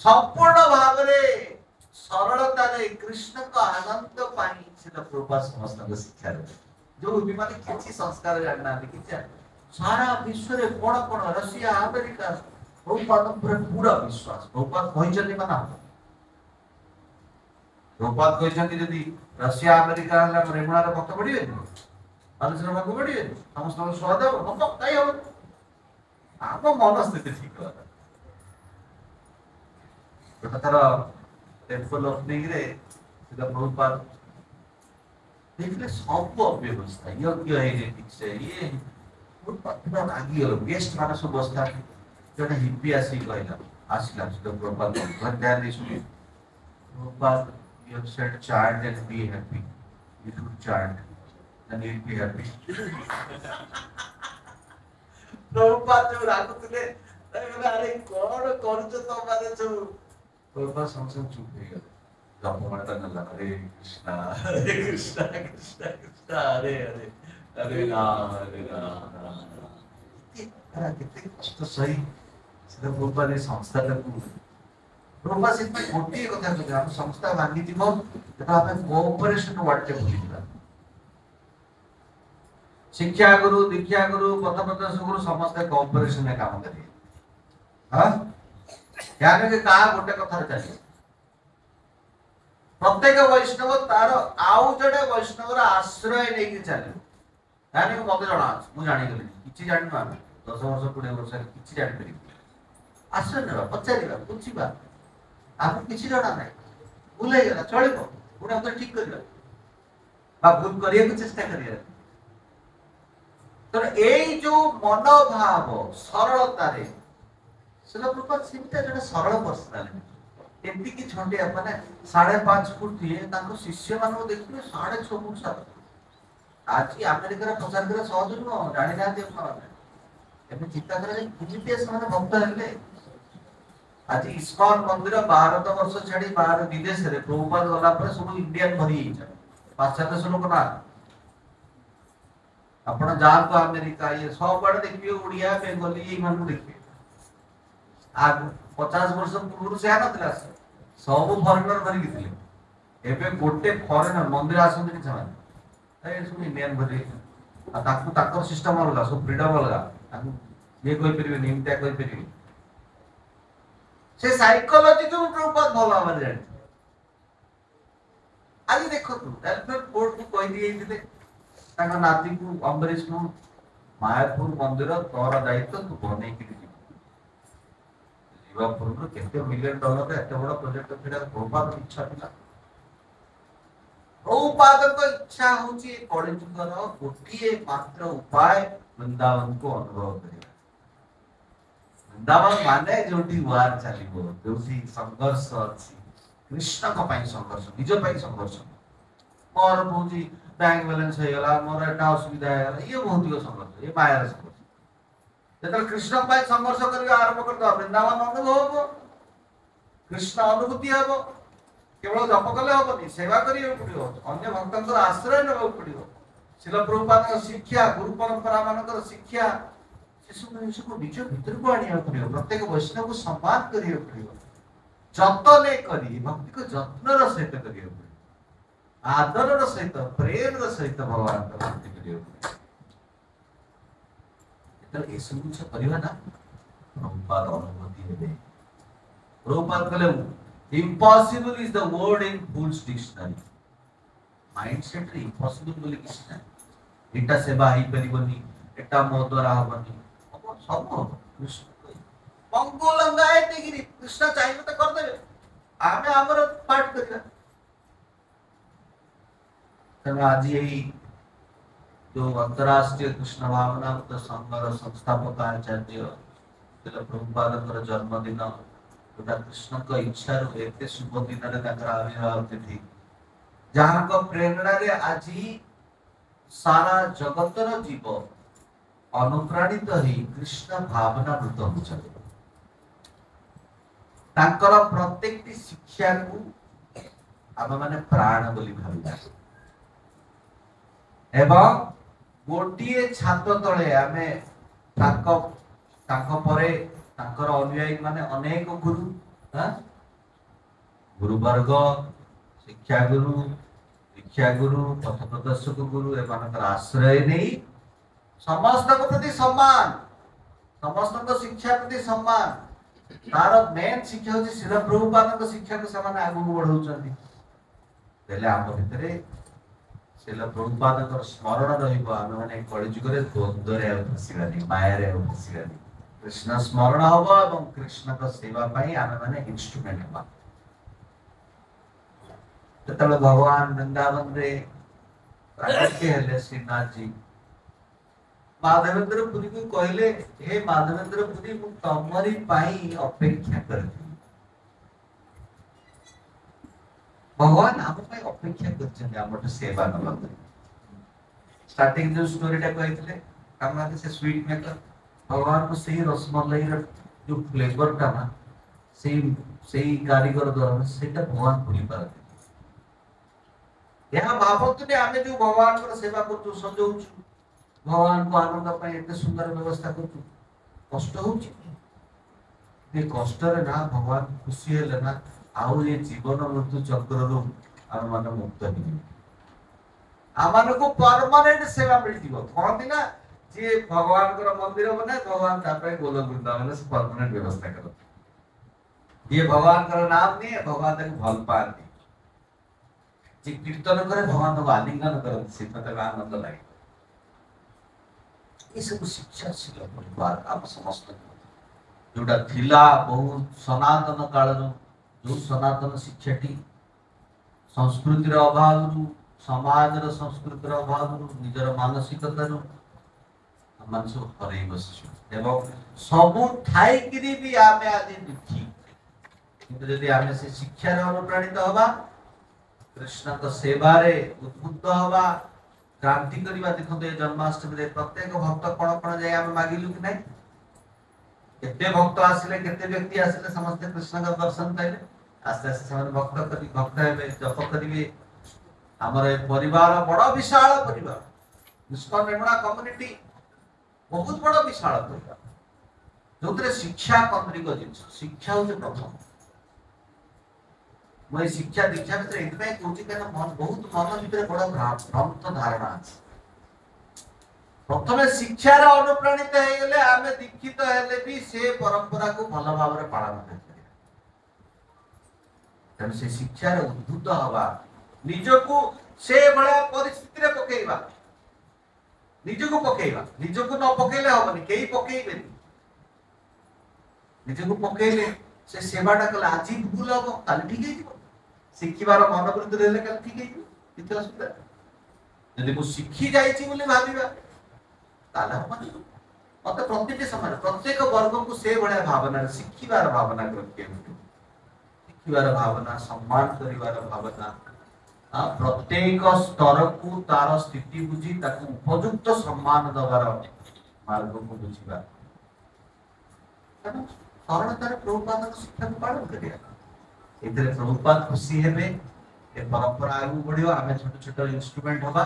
संपूर्ण भाव रे सरलता रे कृष्ण का आनंद पानी से प्रभुपाद समस्त को शिक्षा दे जो भी माने किछि संस्कार जानना कि सारा विश्व रे कोन कोन रशिया अमेरिका प्रभुपाद पर पूरा विश्वास प्रभुपाद कहिजनि माना प्रभुपाद कहिजनि यदि रशिया अमेरिका हला रेमुना रे भक्त बढ़िए आलोचना को बढ़िए समस्त को स्वाद हो तो काई हो आपो मनस्थिति ठीक हो कथरा टेम्पल ओपनिंग रे सीधा प्रभुपाद देखले सब व्यवस्था योग्य है ठीक से ये पूरा आगे और गेस्ट माने सब बसता जने हिप्पी आसी कहला आसिला सीधा प्रभुपाद घर ध्यान दे सुनी Prabhupada you have said chart and be happy you should chart and you be happy Prabhupada जो रागुतले अरे कोन करछ तो माने जो प्रभुपाद संसन चुप हो गए जब माता न हरे कृष्णा कृष्णा कृष्णा हरे हरे हरे राम कितने कष्ट सही सीधा प्रभुपाद ने संस्था को प्रभुपाद से गोटे कथा कहते हम संस्था बांधी दिबो जेटा हमें कोऑपरेशन वाटे बोलिबा शिक्षा गुरु दीक्षा गुरु पथ प्रदर्शक गुरु समस्त कोऑपरेशन में काम करिए। हाँ यानी कि कहा गोटे कथा चलिए प्रत्येक वैष्णव तार आउ जड़े वैष्णव आश्रय नहीं चले यानी मत जना मुझे जानी किसी जान 10 वर्ष 20 वर्ष किसी जान पारि आश्रय ना पचार बुझा आपको किसी जना ना भूल गला चलो पुणे हम ठीक कर भूल करने को चेष्टा करिए तो यही जो मनोभाव सरलता जड़े सरल पर्सनालीटी एमती कि छंडिया माने 5.5 फुट थे शिष्य मान देखिए 6.5 फुट सात आज अमेरिकार प्रचार कर सहज नुह जानी ना एवं चिंता कर भक्त हेले आज इस्कॉन मंदिर भारत वर्ष छाड़ी बाहर विदेश में प्रभुपाद गला सब इंडियन भरी पाश्चात्य देश लोक ना आपण जान तो अमेरिका ये सब बड़ देखिए उड़िया बेंगली ये मन देखिए आज 50 वर्ष पूर्व से आना सब फॉरेनर भरिक थे एवं गोटे फॉरेनर मंदिर आसते कि सब इंडियन भरी सिस्टम अलग सब फ्रीडम अलग ये कहीपर एमती कहीपर से साइकोलॉजी को प्रभुपाद भल भाव जानी आज देखो कोर्ट को कह दिए नाती को अम्बरीश को मायापुर मंदिर तोर दायित्व तू बन पूर्व केते $1 मिलियन एत बड़ प्रोजेक्ट प्रभुपाद इच्छा था प्रभुपाद को इच्छा होची कलिजुगर गोटे मात्र उपाय वृंदावन को अनुभव करिया वृंदावन माने जोटी वार चलिबो जोटी संघर्ष अछि कृष्ण को पई संघर्ष निज पई संघर्ष मोर बुझी बैंक बैलेंस हो गला मोर एटा असुविधा है ये बहुत ही संघर्ष ये माया संघर्ष जब कृष्ण पाई संघर्ष कर आरंभ कर वृंदावन अनुभव हम कृष्ण अनुभूति हम केवल जप कले हेनी सेवा करियो पड़ो अन्य भक्तों आश्रय नेबा पड़ो शिल प्रभुपाद शिक्षा गुरु परंपरा मानकर शिक्षा को निज भीतर को आनिया पड़ो प्रत्येक वैष्णव को सम्मान करियो पड़ो जतन करी भक्ति को जत्नर सहित करियो पड़ो आदर सहित प्रेम सहित भगवान का भक्ति करियो पड़ो ए सब कुछ करबा ना प्रभुपाद अनुभूति हेबे प्रभुपाद कहले impossible is the word in fools dictionary mindset रे इम्पॉसिबल बोली किछ ना एटा सेवा ही परिबनी एटा मो द्वारा हबनी सब कृष्ण मंगल गाय तेगिरी कृष्ण चाहिए तो कर देबे आमे हमर पाठ करिया तब आज यही जो अंतरराष्ट्रीय कृष्ण भावनामृत संघर संस्थापक आचार्य प्रभुपाद जन्मदिन जोटा कृष्ण को इच्छा एत शुभ दिन आविर्भाव तिथि जहाँ को प्रेरणा रे आज सारा जगतर जीव अनुप्राणित ही कृष्ण भावनामृत होचते तांकर प्रत्येक शिक्षा को आम माने प्राण बोली भाविबा एवं गोटे छात तले आमे अनुयायी माने अनेक गुरु गुरु वर्ग शिक्षा गुरु दीक्षा गुरु पथ प्रदर्शक गुरु एवं आश्रय नहीं समस्त प्रति सम्मान समस्त शिक्षा प्रति सम्मान तार मेन शिक्षा होची श्री प्रभुपाद शिक्षा को समान आगु बढ़ाउछन्ती आम भितर शिल प्रभुपाद स्मरण रही कलिजुगे द्वंद्व फसिबानी माया फसिबानी कृष्ण स्मरण हम और कृष्ण का सेवा आम मैंने इंस्ट्रूमेंट हम जो भगवान वृंदावन रे प्राकट्य हेले श्रीनाथ जी माधवेंद्र पुरी को कहले हे माधवेंद्र पुरी मु तमरी पाई अपेक्षा करथि भगवान आम पाई अपेक्षा करछन हमर सेवा नबा स्टार्टिंग जो स्टोरी टा कहइतले कामना से स्वीट मेकर भगवान को सही रसमलाई जो फ्लेवर टा ना सही कारीगर द्वारा सेटा भगवान भूली पारते यहाँ भावतु ने आमे जो भगवान को सेवा करतु संजोछु भगवान को आनंद पाए एते सुंदर व्यवस्था करतु कष्ट होछि ये कष्ट रे ना भगवान खुशी हेले ना आउ ये जीवन मृत्यु चक्र रो आम मन मुक्त ही आम को परमानेंट सेवा मिल कहती ना जी भगवान मंदिर बना भगवान गोल वृंदावन से परमानेंट व्यवस्था करते ये भगवान नाम नहीं भगवान भल पाती जी कीर्तन करे भगवान को आलिंगन करते आनंद लगे ये सब शिक्षाशील परिवार आम समस्त जोटा थिला बहुत सनातन काल जो सनातन शिक्षाटी संस्कृतिर अभाव समाज संस्कृतिर अभाव निजर मानसिकता मन सब हर बस सबू थाई भी आमे आज दुखी किंतु यदि आमे से शिक्षार अनुप्राणित हवा कृष्ण को सेवारे उद्बुद्ध हवा क्रांति करवा देखो जन्माष्टमी रे प्रत्येक भक्त कौन कौन जाए आमे मागिलु कि नहीं केते भक्त आसिले केते व्यक्ति आसिले समस्त कृष्ण का दर्शन पाइले आस्ते आस्ते सब भक्त हेबे जप करिवे हमर परिवार बड़ा विशाल परिवार निष्कर्ष निर्माण कम्युनिटी बहुत बड़ा विशाल परिवार जो शिक्षा केन्द्रिक जिन शिक्षा हूँ प्रथम मैं शिक्षा दीक्षा भर ये बहुत मन भर बड़ा भ्रांत धारणा अच्छे प्रथम शिक्षार अनुप्राणित होगले आम दीक्षित हेले भी से परंपरा को भल भाव पालन कर से शिक्षार उद्भूत हवा निजको से भाया परिस्थिति पकेवा निजको पकेवा निजको न पकेले हेनी कई पकेबे निजको पकेले से सेवाटा कले आज भूल हम कल ठीक है शिखिबार मनोवृत्ति रहे कल ठीक है कितना असुविधा यदि मुझे शिखी जाइए भाविबा ताला हम मत प्रत्येक समय प्रत्येक वर्ग को से भाया भावना शिखिबार भावना शिखिबार भावना सम्मान करिवार भावना प्रत्येक स्तर को तार स्थिति बुझी ताको उपयुक्त सम्मान दबार मार्ग को बुझीबा सरलतार प्रभुपाद शिक्षा को पालन करिया इधर प्रभुपाद खुशी हेबे ए परंपरा आगु बढ़ियो आमे छोट छोट इंस्ट्रूमेंट हबा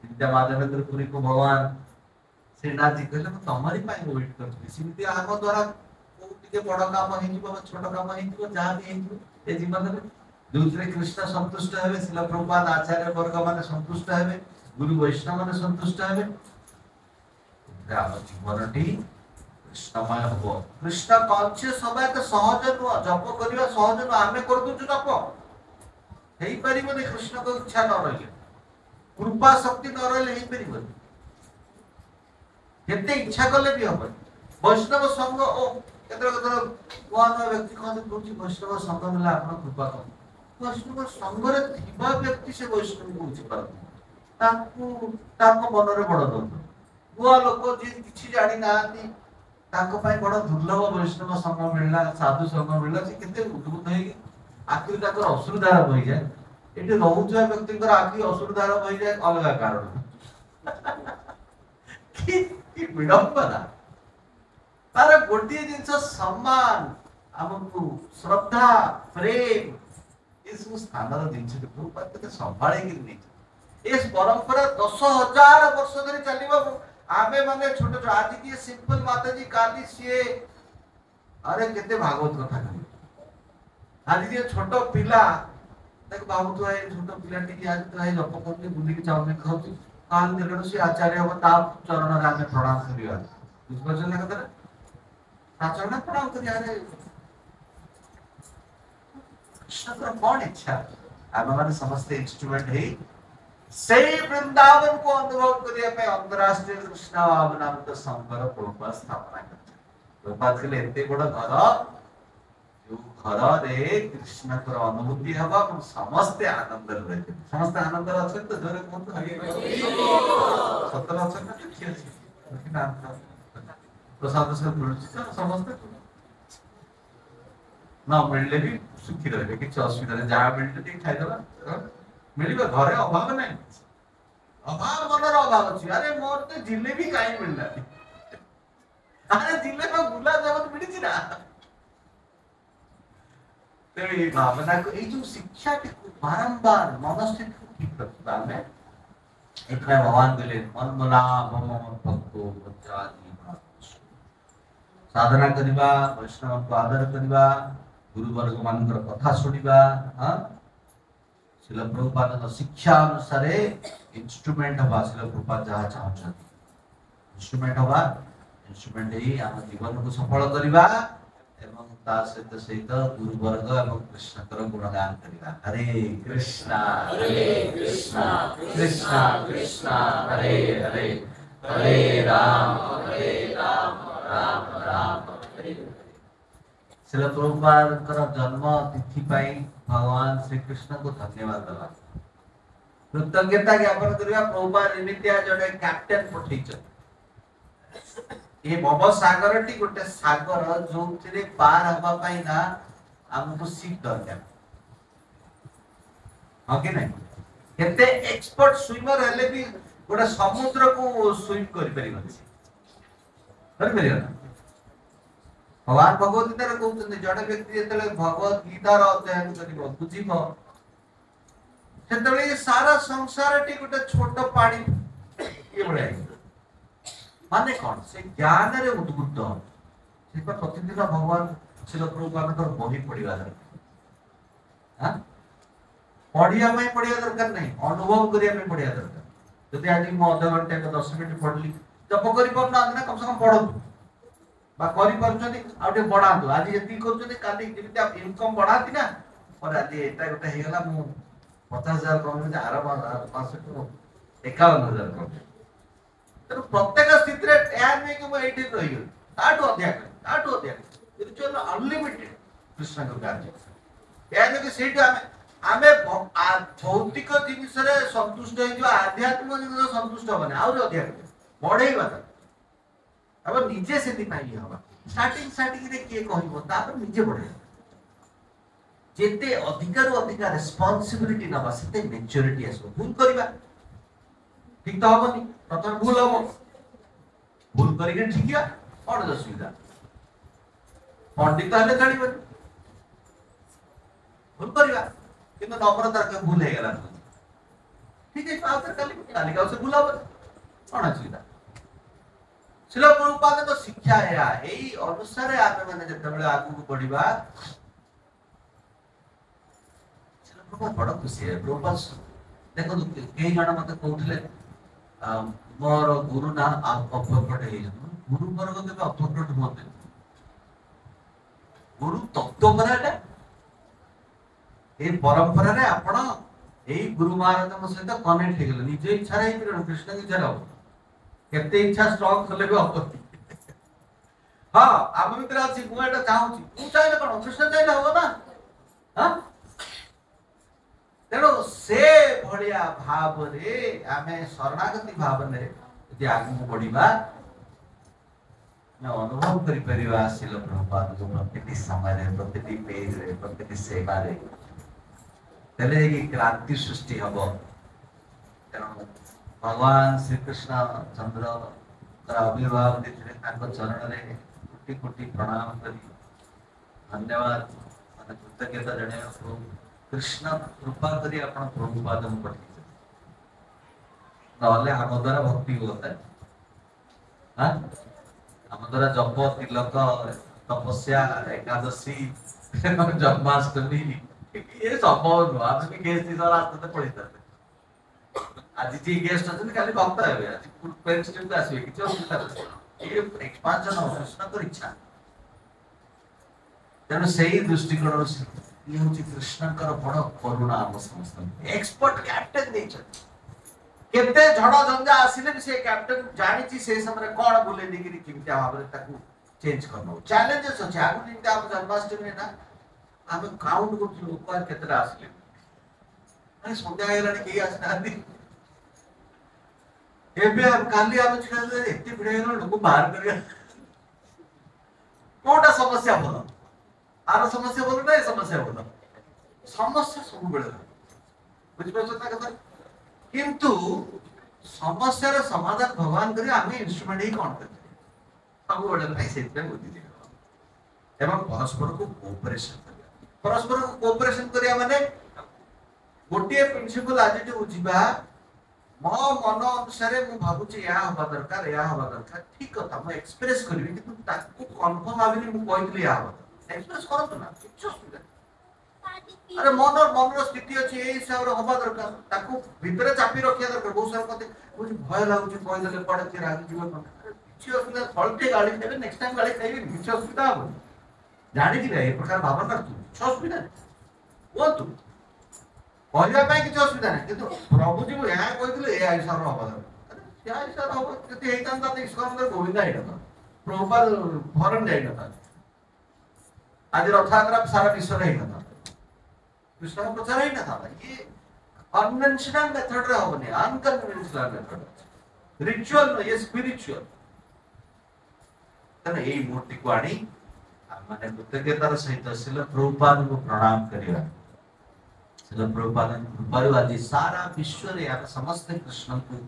विद्या माधवेंद्र पुरी को भगवान श्रीनाथ जी कहले तमरी पाई वेट करथि सिमिति आम द्वारा टिके बड़ काम हे जीव छोट काम हे जीव जहां भी हे जीव ए जीवन में दूसरे कृष्ण संतुष्ट हेबे शिल प्रभुपाद आचार्य वर्ग माने संतुष्ट हेबे गुरु वैष्णव माने संतुष्ट हेबे ग्राम जीवनटी कृष्णमय हो कृष्ण कॉन्शियस होबा तो सहज नुह जप करबा सहज नुह आमे कर दु जप हेई परिबो कृष्ण को इच्छा न रहले कृपा शक्ति न रहले हेई परिबो केते इच्छा कले भी हम वैष्णव संग ओ केतरा केतरा नुआ व्यक्ति कहते कहछि वैष्णव संग मिला आपन कृपा कर वैष्णव संग रे थिबा व्यक्ति से वैष्णव को बुझि पर ताको मन रे बड़ दंड नुआ लोक जे किछि जानि नाती ताको पाई बड़ दुर्लभ वैष्णव संग मिलला साधु संग मिलला से केते उद्भूत हे आखिर ताकर असुरधार बहि जाय एटे रहउछा व्यक्ति कर आखि असुरधार बहि जाय अलग कारण कि विडंबना तार गोटे जिनस सम्मान हमको श्रद्धा प्रेम इस स्थान जिनस प्रभुपाद संभाळे कि नहीं इस परंपरा 10,000 वर्ष धरि चलिबा आमे माने छोट छोट आज की सिंपल माताजी काली से अरे केते भागवत कथा कहली आज की छोट पिला देख बाबू तो है छोट पिला टी आज तो है जप करके बुली के चावल खाउची काल देलड़ से आचार्य हो ता चरण रे आमे प्रणाम करिया बुझ ना कथा ता चरण प्रणाम करिया रे कृष्ण को कौन इच्छा आमे माने समस्त इंस्ट्रूमेंट है से वृंदावन को अनुभव करिया पे अंतरराष्ट्रीय कृष्ण भावनामृत संघर प्रभुपाद स्थापना करते प्रभुपाद के लिए एते बड़ घर जो घर रे कृष्ण कर अनुभूति हवा और समस्त आनंद रहते समस्त आनंद रहते तो जोरे कोन तो आगे सतर अच्छा ना ठीक है लेकिन आप प्रसाद से मिलुछि समस्त ना मिलले भी सुखी रहे कि असुविधा नहीं जहाँ मिलते ठीक खाई देला मिलिबा घरे अभाव नहीं अभाव मनर अभाव अछि अरे मोर तो जिलेबी काई मिलला अरे जिलेबी गुलाब जामुन मिली ना तेरे भावना को ये जो शिक्षा के बारंबार मनस्थिति को ठीक करता है इतना भगवान बोले मन मना मम भक्तो बच्चाजी साधना करिबा वैष्णव को आदर करिबा गुरु वर्ग मानकर कथा सुनिबा हां शिल प्रभुपाद शिक्षा अनुसार इंस्ट्रूमेंट हवा शिल प्रभुपाद जहाँ चाहते इंस्ट्रूमेंट हवा इंस्ट्रूमेंट ही आम जीवन को सफल करवा एवं ता सहित सहित गुरुवर्ग एवं कृष्णकर गुणगान करवा। हरे कृष्णा कृष्णा कृष्णा हरे हरे हरे राम राम राम हरे हरे। शिल प्रभुपादଙ୍କର जन्म तिथि पाई भगवान श्री कृष्ण को धन्यवाद दवा कृतज्ञता ज्ञापन करवा। प्रभुपाद एमितिया जड़े कैप्टेन पठेइछ ये भव सागर टी गोटे सागर जो पार हवा पाई ना हमको सीट दरकार हां कि नहीं केते एक्सपर्ट स्विमर हेले भी गोटे समुद्र को स्विम कर परिबन कर परिबन। भगवान भगवत गीता रे कहउछन जड़े व्यक्ति जेतले भगवत गीता रो अध्ययन करिवो बुझिबो सेतले सारा संसार टी गोटे छोट पानी ये बळे माने कौन से ज्ञान रे उद्बुद्ध से प्रतिदिन भगवान शिल प्रभुपादकर बही पढ़िया दरकार। हां पढ़िया में पढ़िया दरकार नहीं अनुभव करिया में पढ़िया दरकार। यदि आज मो आधा घंटे को 10 मिनिट पढ़ली जप करि परना ना कम से कम पढ़तु बा करि परछनी आउटे बढ़ातु आज जति करछनी काली जेमिति आप इनकम बढ़ाती ना और आज एटा गोटे हे गला मु 50000 कम जे आर मास को 51000 कम प्रत्येक स्थिति रे यार में कि मैं एठी रही ताटो अध्याय यदि चलो अनलिमिटेड कृष्ण को कार्य यार में कि सेठी हमें भौतिक जिनिस रे संतुष्ट हो जो आध्यात्मिक जिनिस संतुष्ट होबने और अध्याय बढ़ेई बात अब निजे से दिखाई हवा स्टार्टिंग रे के कहिबो तापर निजे बढ़े जेते अधिकार रिस्पांसिबिलिटी नबा सेते मैच्योरिटी आसो भूल करबा ठीक तो हबनी प्रथम भूल हबो भूल करिके ठीक है और असुविधा पंडित हले चलिबो भूल करबा किंतु नम्रता के भूल हे गेला ठीक है आउतर काली का से भूल हबो कोन असुविधा। शिल प्रभुपाद तो शिक्षा है एई अनुसार आपे माने जतबेले आगु को बढ़िबा शिल प्रभुपाद बड़ खुशी है। प्रभुपाद देखो कई जण मते कहउथले मोर गुरु ना अपप्रकट है गुरु वर्ग के अपप्रकट होते गुरु तत्व पराटा ए परंपरा रे आपण एई गुरु महाराज म सहित कनेक्ट हे गेल निजे इच्छा रे कृष्ण की इच्छा हो केते इच्छा स्ट्रांग कले भी आपत्ति हां हम भीतर अछि मु एटा चाहू छी तू चाहे कोन कृष्ण चाहे हो ना हां तेणु से भलिया भाव रे आमे शरणागति भाव रे यदि आगु बढ़िबा न अनुभव करि परिबा शिल प्रभुपाद जो प्रतिटी समय रे प्रतिटी पेज रे प्रतिटी सेवा रे तले की क्रांति सृष्टि हबो। तेणु भगवान श्री कृष्ण चंद्र आविर्भाव देखिले ताको चरण रे कोटि कोटि प्रणाम करी धन्यवाद माने कृतज्ञता जणाइबो कृष्ण कृपा करी आपण प्रभुपाद में पठि नहले हम द्वारा भक्ति होता है हां हम द्वारा जप तिलक तपस्या एकादशी जन्माष्टमी ये संभव नुह आम भी गेस्ट हिसाब रास्ते पढ़ी आज जी गेस्ट अच्छे खाली भक्त है आज पेरेंट्स टीम को आसवे किछ असुविधा ये एक्सपांशन हो कृष्ण को इच्छा तेणु सही दृष्टिकोण ये होची कृष्णकर बड़ करुणा हम समस्त एक्सपर्ट कैप्टन देछ केते झड़ झंझा आसिले भी से कैप्टन जानि छी से समय कोन बोले दिगिरी किमता भाबरे ताकू चेंज करनो चैलेंजेस अछि आगु दिन हम जन्माष्टमी ना हम काउंट करथु लोक केतरा आसिले अरे संध्या गेलानी के आसना दी एबे हम काली हम छिले एते भिड़े गेलो लोक बाहर करिया कोटा समस्या बोलो आर समस्या बोलो ना समस्या बोलो समस्या सब बेले बुझ पाछो ता कथा किंतु समस्या रे समाधान भगवान करी आमे इंस्ट्रूमेंट ही कोन करते सब बेले नहीं सेत पे बुद्धि दे एवं परस्पर को कोऑपरेशन करिया परस्पर को कोऑपरेशन करिया माने गोटिए प्रिंसिपल आज जे बुझिबा मो मन अनुसार मु भाबुची या हबा दरकार ठीक कथा म एक्सप्रेस करबी किंतु ताकू कन्फर्म आबिनी मु कहतली या हबा एक्सप्रेस करत ना किछ सुविधा अरे मन स्थिति अच्छी यही हिसाब से हवा दरकार ताकू भितर चापी रखिया दरकार बहुत सारा कहते मुझे भय लागुची कहि देले पड़े कि रागी जीवन किछि असुविधा फलटे गाड़ी खाइबे नेक्स्ट टाइम गाड़ी खाइबे किछि असुविधा हो जानि दिबे ए प्रकार भावना रखतु किछि असुविधा वो तू कहलिया पाई किछि असुविधा नहीं किंतु प्रभु जी को यहाँ कहितले ए हिसाब रो हवा दरकार या हिसाब हो जति हेतांता त ईश्वर गोविंद आइता प्रभुपाल फॉरेन जाइता आज रथयात्रा सारा विश्व रे हेता कृष्ण प्रचार ही ना था ये कन्वेंशनल मेथड रे होबने अनकन्वेंशनल मेथड रिचुअल ये स्पिरिचुअल तने एई मूर्ति को आनी माने कृतज्ञतार सहित शिल प्रभुपाद को प्रणाम करिया शिल प्रभुपाद कृपारु आज सारा विश्व रे आप समस्त कृष्ण को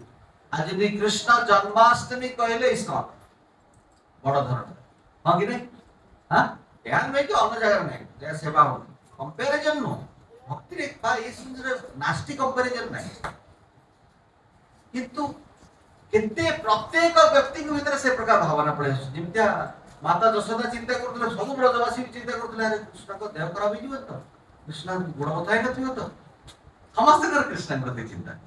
आज भी कृष्ण जन्माष्टमी कहले इसका बड़ धरण हां कि नहीं हां ध्यान में कि अन्य जगह नहीं जय सेवा हो कंपैरिजन नो भक्ति रे बा ये सुंदर नास्टी कंपैरिजन नहीं किंतु केते प्रत्येक व्यक्ति के भीतर से प्रकार भावना पड़े जिमत्या माता यशोदा चिंता करथले सब ब्रजवासी चिंता करथले अरे कृष्ण को देह खराब ही तो कृष्ण गुण बताई नथियो तो समस्त कर कृष्ण प्रति चिंता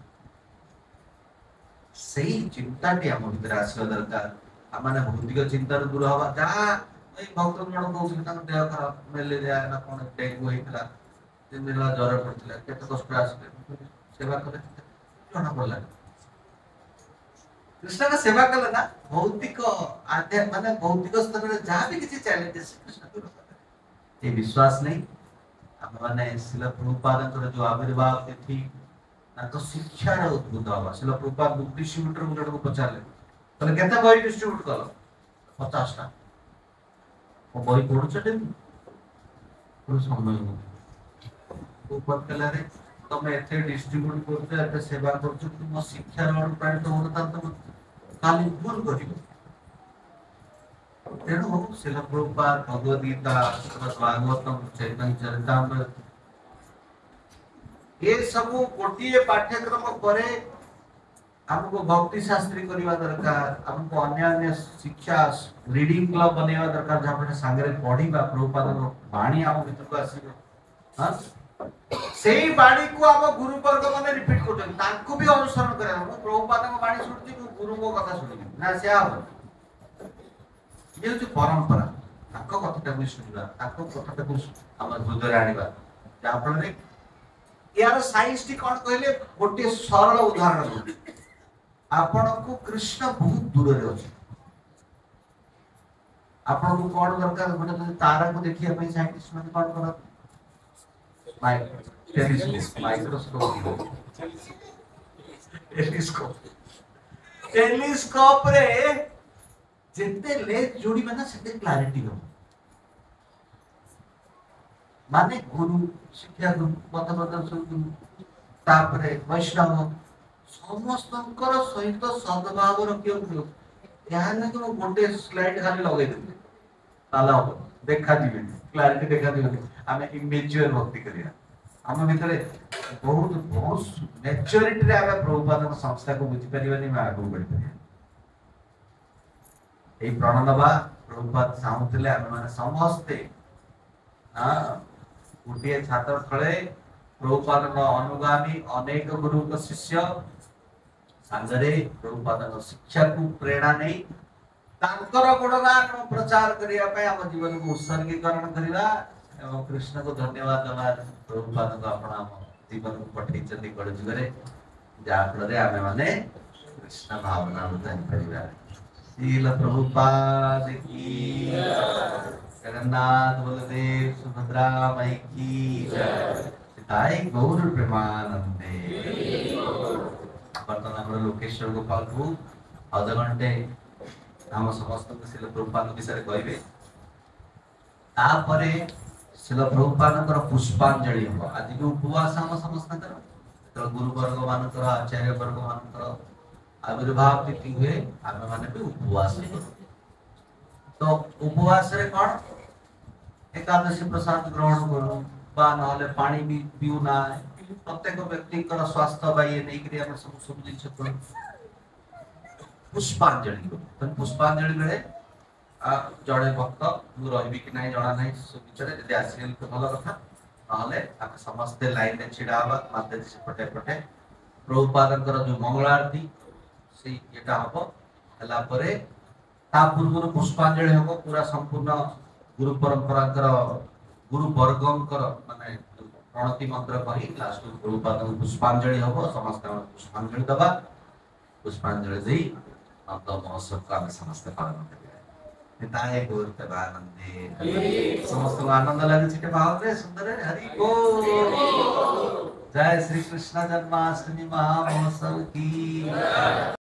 सही चिंता टी हम भीतर आसी दरकार हमने भौतिक चिंता दूर हवा जा ए भक्त जण कहउछ तांग देह खराब मलेरिया ना कोन डेंगू हेतला दिन दिन ज्वर पड़ता केत कष्ट आसले सेवा करे जणा पड़ला कृष्ण का सेवा कले ना भौतिक आध्यात्म माने भौतिक स्तर रे जहां भी किसी चैलेंजेस कृष्ण दूर करे ये विश्वास नहीं हम माने शिल प्रभुपाद जो आविर्भाव तिथि ना तो शिक्षा रे उद्भूत हवा शिल प्रभुपाद बुक डिस्ट्रीब्यूटर गुड को पचारले तले केते बही डिस्ट्रीब्यूट कलो 50 टा ओ बही पढुछटे पुरो समय ऊपर कला रे तमे एथे डिस्ट्रीब्यूट करते एथे सेवा करछु तुम शिक्षा रे अनुप्राणित होता तुम काली भूल करियो तेणु शिल प्रभुपाद भगवद गीता श्रीमद् भागवतम चैतन्य चरितामृत ये सब गोटिए पाठ्यक्रम परे हमको भक्ति शास्त्री करवा दरकार हमको अन्य अन्य शिक्षा रीडिंग क्लब बनेवा दरकार जहां पे संगे पढ़ीबा प्रभुपाद वाणी हम भीतर को आसीबो हां सेही बाणी को हम गुरु वर्ग माने रिपीट करछन तांको भी अनुसरण करे हम प्रभुपाद को वाणी सुनछि गुरु को कथा सुनिबि ना से आ ये जो परंपरा ताको कथाटा भी सुनिबा ताको कथाटा भी हम हृदय आनिबा जा फल यार साइंस टी कोन कहले गोटे सरल उदाहरण दो आपण को कृष्ण बहुत दूर रे अछि आपण को कोन दरकार गोटे तारा को देखिया पे साइंटिस्ट माने कोन करत टेलीस्कोप रे जेते लेंस जोड़ी बना सेते क्लैरिटी हो माने गुरु शिक्षा गुरु पथ प्रदर्शन गुरु तापरे वैष्णव समस्तंकर सहित सद्भाव रखियो ध्यान को गोटे स्लाइड खाली लगे दे ताला हो देखा दिबे क्लैरिटी देखा दिबे हमें इमेजुअल भक्ति करिया हम भीतर बहुत बहुत नेचुरलिटी रे आबे प्रभुपाद संस्था को बुझी परिबानी में आगु बढ़ी परिया ए प्रणनबा प्रभुपाद चाहूतिले हम माने समस्त हां गोटे छात्र खळे प्रभुपाद अनुगामी अनेक गुरु का शिष्य संगरे प्रभुपाद शिक्षा को प्रेरणा नहीं तांकर गुणगान प्रचार करिया पे हम जीवन को उत्सर्गीकरण करिवा एवं कृष्ण को धन्यवाद देवा प्रभुपाद को अपना जीवन को पठै चली गड़ जुगरे जा फलरे आमे माने कृष्ण भावना उदान करिवा श्रील प्रभुपाद की जगन्नाथ बलदेव सुभद्रा माई की जय ताई गौर प्रेमानंदे वर्तमान हमर लोकेश्वर गोपाल को आधा घंटे हम समस्त शिल प्रभुपाद विषय कहबे तापरे शिल प्रभुपाद पुष्पांजलि हो आज भी उपवास हम समस्त तो गुरु वर्ग मानकर आचार्य वर्ग मानकर आविर्भाव तिथि हुए आम माने भी उपवास तो उपवास रे कोन एकादशी प्रसाद ग्रहण करू बा नहले पानी भी पिउ ना प्रत्येक व्यक्ति कर स्वास्थ्य बा ये नहीं करी हम सब सब दिन से पुष्पांजलि तो पुष्पांजलि बेले जड़े भक्त मु रहबी कि नहीं जणा नहीं सब विचारे यदि आसील तो भलो कथा नहले आमे समस्ते लाइन रे छिड़ा हवा माते से पटे पटे प्रभुपादकर जो मंगल आरती से एटा हबो हला परे ता पूर्व पुष्पांजलि हबो पूरा संपूर्ण गुरु परंपरा कर गुरु वर्गंकर माने प्रणति मंत्र कही लास्ट प्रभुपाद पुष्पांजलि हबो समस्त पुष्पांजलि दबा पुष्पांजलि देई नंद महोत्सव का आमे समस्त पालन करिया निताय गौर प्रेमानंदे समस्त को आनंद लगे छिटे भाव रे सुंदर है हरि बोल जय श्री कृष्ण जन्माष्टमी महामहोत्सव की